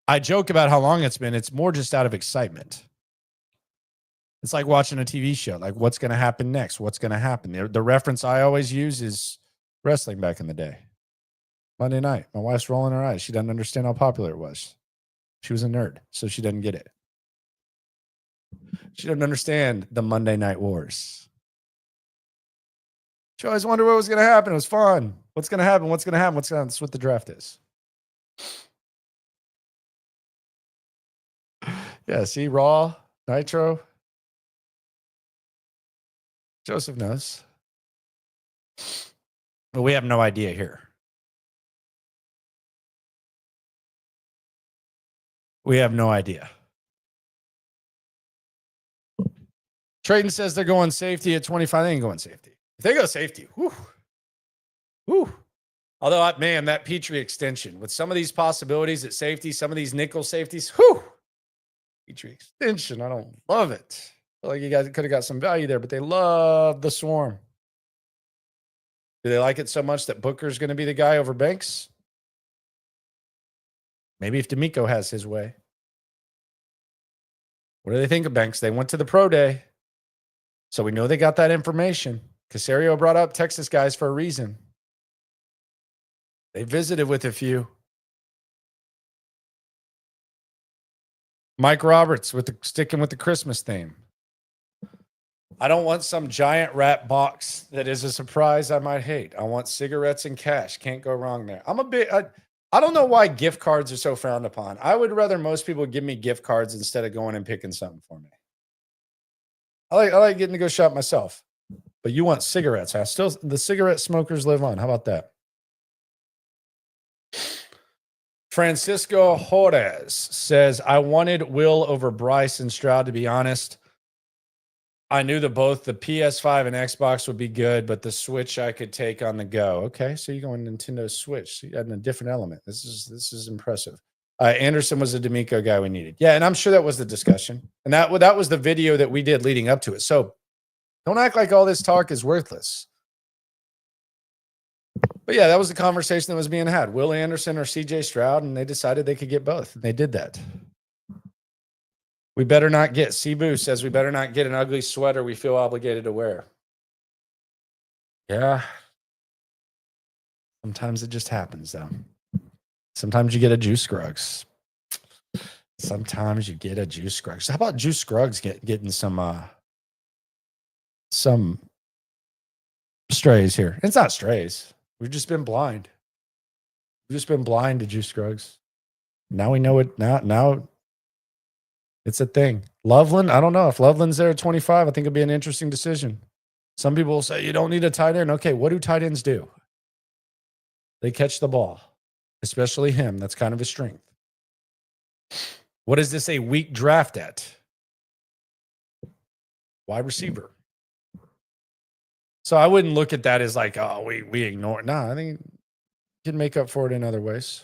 I joke about how long it's been. It's more just out of excitement. It's like watching a TV show. Like, what's going to happen next? What's going to happen? The reference I always use is wrestling back in the day. Monday night. My wife's rolling her eyes. She doesn't understand how popular it was. She was a nerd, so she doesn't get it. She doesn't understand the Monday Night Wars. She always wondered what was going to happen. It was fun. What's going to happen? What's going to happen? That's what the draft is. Yeah, see, Raw, Nitro. Joseph knows. But we have no idea here. We have no idea. Trayton says they're going safety at 25. They ain't going safety. If they go safety, whew. Although, man, that Petrie extension with some of these possibilities at safety, some of these nickel safeties, Petrie extension, I don't love it. I feel like you guys could have got some value there, but they love the swarm. Do they like it so much that Booker's going to be the guy over Banks? Maybe if DeMeco has his way. What do they think of Banks? They went to the pro day, so we know they got that information. Caserio brought up Texas guys for a reason. They visited with a few. Mike Roberts sticking with the Christmas theme. I don't want some giant rat box that is a surprise I might hate. I want cigarettes and cash. Can't go wrong there. I don't know why gift cards are so frowned upon. I would rather most people give me gift cards instead of going and picking something for me. I like getting to go shop myself. But you want cigarettes, huh? Still, the cigarette smokers live on. How about that? Francisco Jorez says, I wanted Will over Bryce and Stroud, to be honest. I knew that both the PS5 and Xbox would be good, but the Switch I could take on the go. Okay, so you're going Nintendo Switch. So you're adding a different element. This is impressive. Anderson was a DeMeco guy we needed. Yeah, and I'm sure that was the discussion. And that was the video that we did leading up to it. So don't act like all this talk is worthless. But yeah, that was the conversation that was being had. Will Anderson or CJ Stroud, and they decided they could get both. And they did that. We better not get, Cebu says, we better not get an ugly sweater we feel obligated to wear. Yeah. Sometimes it just happens, though. Sometimes you get a Juice Scruggs. Sometimes you get a Juice Scruggs. How about Juice Scruggs getting some strays here? It's not strays. We've just been blind. We've just been blind to Juice Scruggs. Now we know it. Now it's a thing. Loveland, I don't know. If Loveland's there at 25, I think it'll be an interesting decision. Some people will say you don't need a tight end. Okay, what do tight ends do? They catch the ball, especially him. That's kind of his strength. What is this a weak draft at? Wide receiver. So I wouldn't look at that as like, oh, we ignore it. No, I think you can make up for it in other ways.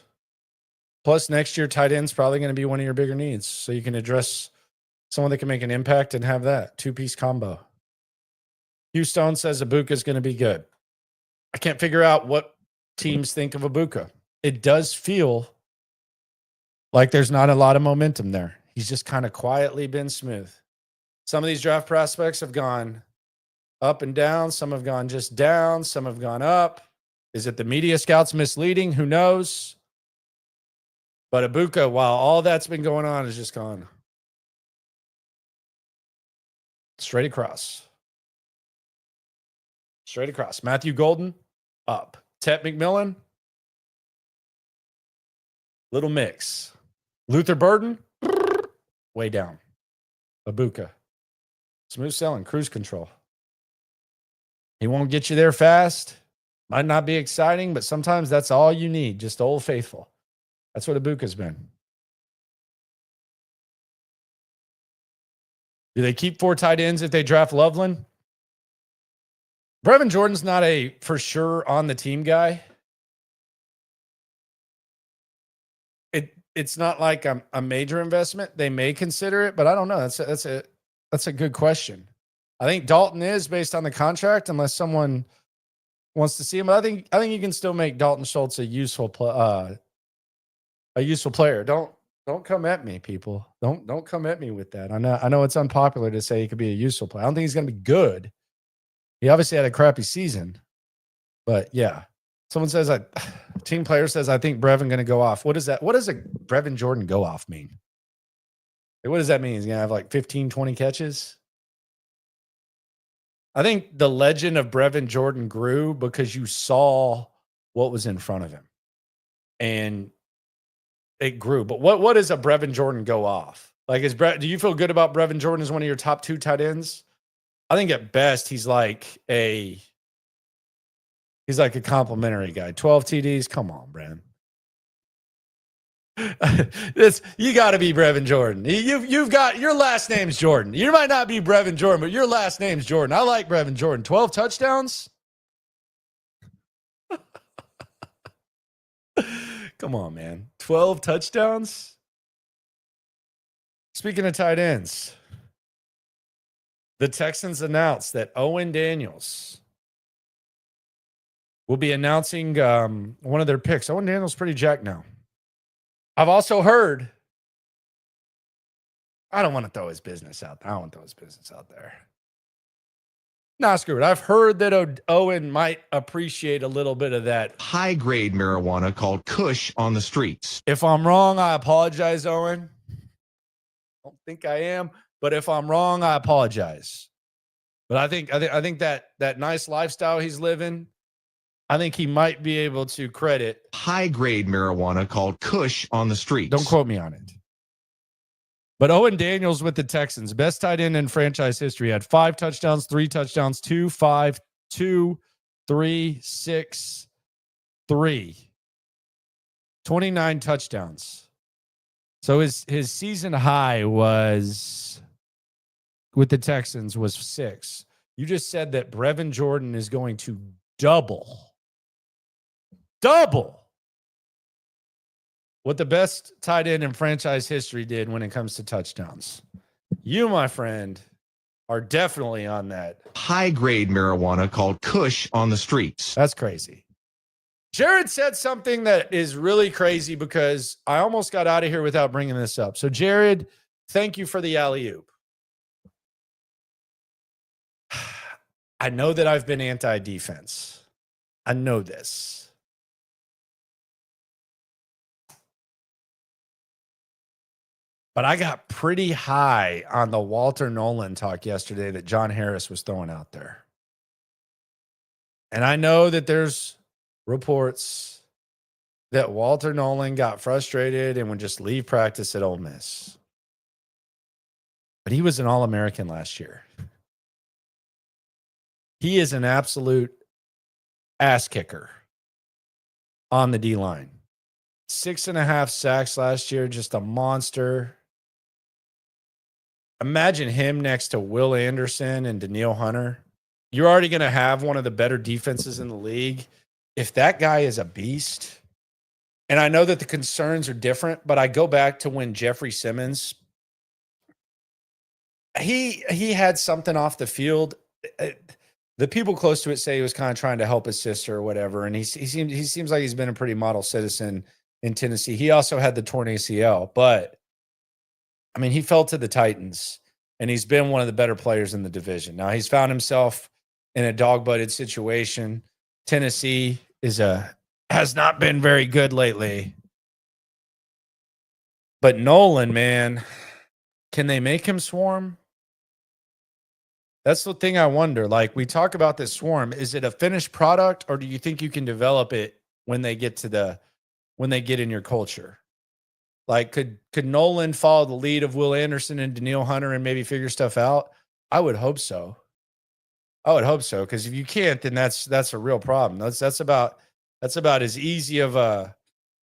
Plus, next year, tight end's probably going to be one of your bigger needs. So you can address someone that can make an impact and have that two-piece combo. Hugh Stone says Ibuka is going to be good. I can't figure out what teams think of Ibuka. It does feel like there's not a lot of momentum there. He's just kind of quietly been smooth. Some of these draft prospects have gone up and down. Some have gone just down. Some have gone up. Is it the media scouts misleading? Who knows? But Ibuka, while all that's been going on, has just gone straight across. Straight across. Matthew Golden, up. Tet McMillan, little mix. Luther Burden, way down. Ibuka, smooth selling, cruise control. He won't get you there fast. Might not be exciting, but sometimes that's all you need. Just Old Faithful. That's what Ibuka's been. Do they keep 4 tight ends if they draft Loveland? Brevin Jordan's not a for sure on the team guy. It's not like a major investment. They may consider it, but I don't know. That's a good question. I think Dalton is based on the contract, unless someone wants to see him. But I think you can still make Dalton Schultz a useful player. Don't come at me, people. Don't come at me with that. I know it's unpopular to say he could be a useful player. I don't think he's going to be good. He obviously had a crappy season, but yeah. Someone says team player says I think Brevin going to go off. What is that? What does a Brevin Jordan go off mean? What does that mean? He's going to have like 15, 20 catches? I think the legend of Brevin Jordan grew because you saw what was in front of him. And it grew. But what does a Brevin Jordan go off? Like, do you feel good about Brevin Jordan as one of your top 2 tight ends? I think at best he's like a complimentary guy. 12 TDs. Come on, Brevin. You got to be Brevin Jordan. You've got your last name's Jordan. You might not be Brevin Jordan, but your last name's Jordan. I like Brevin Jordan. 12 touchdowns. Come on, man. 12 touchdowns. Speaking of tight ends, the Texans announced that Owen Daniels will be announcing one of their picks. Owen Daniels pretty jacked now. I've also heard, I don't want to throw his business out there. I don't want to throw his business out there. Nah, screw it. I've heard that Owen might appreciate a little bit of that high-grade marijuana called Kush on the streets. If I'm wrong, I apologize, Owen. I don't think I am, but if I'm wrong, I apologize. But I think that nice lifestyle he's living, I think he might be able to credit high-grade marijuana called Kush on the streets. Don't quote me on it. But Owen Daniels with the Texans, best tight end in franchise history, had 5 touchdowns, 3 touchdowns, 2, 5, 2, 3, 6, 3. 29 touchdowns. So his season high was with the Texans was 6. You just said that Brevin Jordan is going to double what the best tight end in franchise history did when it comes to touchdowns. You, my friend, are definitely on that high-grade marijuana called Kush on the streets. That's crazy. Jared said something that is really crazy because I almost got out of here without bringing this up. So, Jared, thank you for the alley-oop. I know that I've been anti-defense. I know this. But I got pretty high on the Walter Nolan talk yesterday that John Harris was throwing out there. And I know that there's reports that Walter Nolan got frustrated and would just leave practice at Ole Miss. But he was an All-American last year. He is an absolute ass kicker on the D-line. 6.5 sacks last year, just a monster. Imagine him next to Will Anderson and Danielle Hunter. you're already going to have one of the better defenses in the league. If that guy is a beast, and I know that the concerns are different, but I go back to when Jeffrey Simmons, he had something off the field. The people close to it say he was kind of trying to help his sister or whatever, and he seems like he's been a pretty model citizen in Tennessee. He also had the torn ACL, but I mean, he fell to the Titans, and he's been one of the better players in the division. Now he's found himself in a dog-butted situation. Tennessee has not been very good lately. But Nolan, man, can they make him swarm? That's the thing I wonder. Like, we talk about this swarm. Is it a finished product, or do you think you can develop it when they get in your culture? Like, could Nolan follow the lead of Will Anderson and Daniil Hunter and maybe figure stuff out? I would hope so. Because if you can't, then that's a real problem. That's about as easy of a,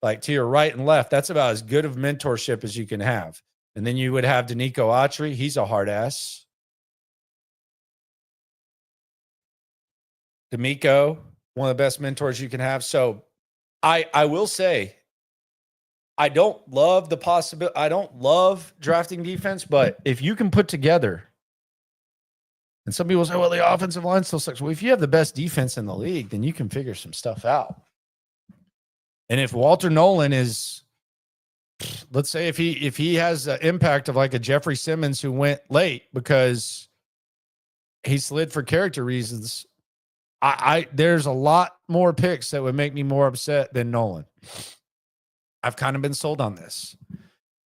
like, to your right and left. That's about as good of mentorship as you can have. And then you would have DeMeco Autry. He's a hard ass. DeMeco, one of the best mentors you can have. So I will say, I don't love the possibility. I don't love drafting defense, but if you can put together, and some people say, well, the offensive line still sucks. Well, if you have the best defense in the league, then you can figure some stuff out. And if Walter Nolan is, let's say if he has an impact of like a Jeffrey Simmons who went late because he slid for character reasons, there's a lot more picks that would make me more upset than Nolan. I've kind of been sold on this.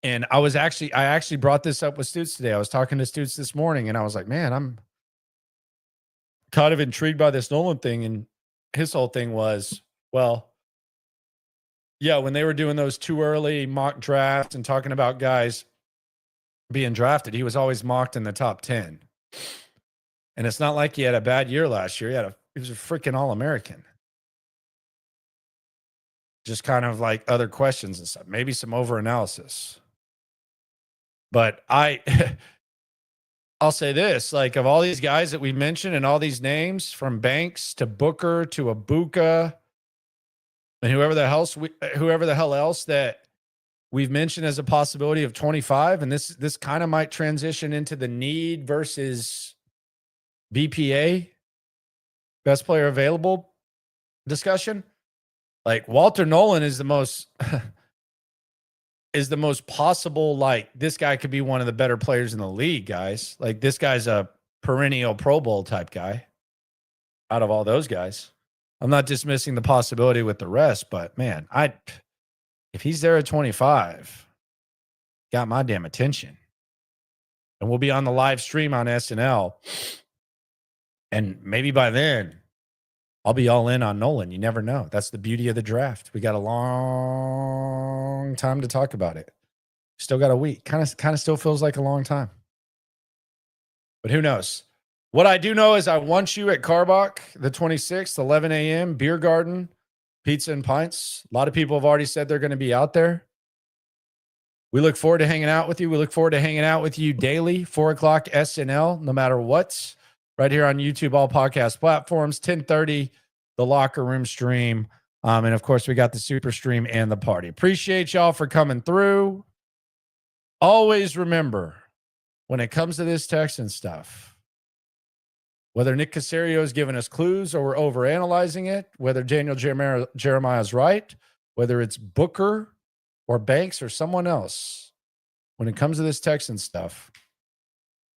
And I actually brought this up with Stutz today. I was talking to Stutz this morning, and I was like, man, I'm kind of intrigued by this Nolan thing. And his whole thing was, well, yeah, when they were doing those too early mock drafts and talking about guys being drafted, he was always mocked in the top 10. And it's not like he had a bad year last year. He was a freaking All-American. Just kind of like other questions and stuff. Maybe some over-analysis. But I'll say this, like, of all these guys that we mentioned and all these names, from Banks to Booker to Abuka and whoever the hell else that we've mentioned as a possibility of 25, and this kind of might transition into the need versus BPA, best player available discussion. Like, Walter Nolan is the most possible, like, this guy could be one of the better players in the league, guys. Like, this guy's a perennial Pro Bowl type guy out of all those guys. I'm not dismissing the possibility with the rest, but man, if he's there at 25, got my damn attention. And we'll be on the live stream on S&L. And maybe by then, I'll be all in on Nolan. You never know. That's the beauty of the draft. We got a long time to talk about it. Still got a week. Kind of still feels like a long time. But who knows? What I do know is I want you at Karbach the 26th, 11 a.m., Biergarten, pizza and pints. A lot of people have already said they're going to be out there. We look forward to hanging out with you. We look forward to hanging out with you daily, 4 o'clock S&L, no matter what. Right here on YouTube, all podcast platforms, 10:30, the Locker Room stream. And, of course, we got the Super Stream and the party. Appreciate y'all for coming through. Always remember, when it comes to this Texan stuff, whether Nick Caserio is giving us clues or we're overanalyzing it, whether Daniel Jeremiah is right, whether it's Booker or Banks or someone else, when it comes to this Texan stuff,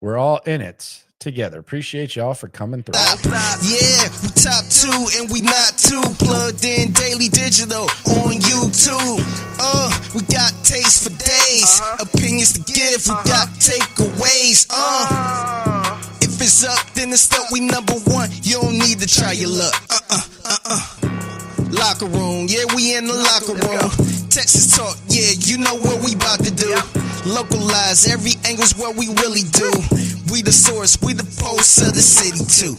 we're all in it together. Appreciate y'all for coming through. Yeah, we top 2 and we not too plugged in daily digital on YouTube. We got taste for days, opinions to give, we got takeaways. If it's up, then it's up, we number one. You don't need to try your luck. Locker room, yeah, we in the locker room. Texas talk, yeah, you know what we about to do. Localize, every angle's what we really do. We the source, we the pulse of the city too.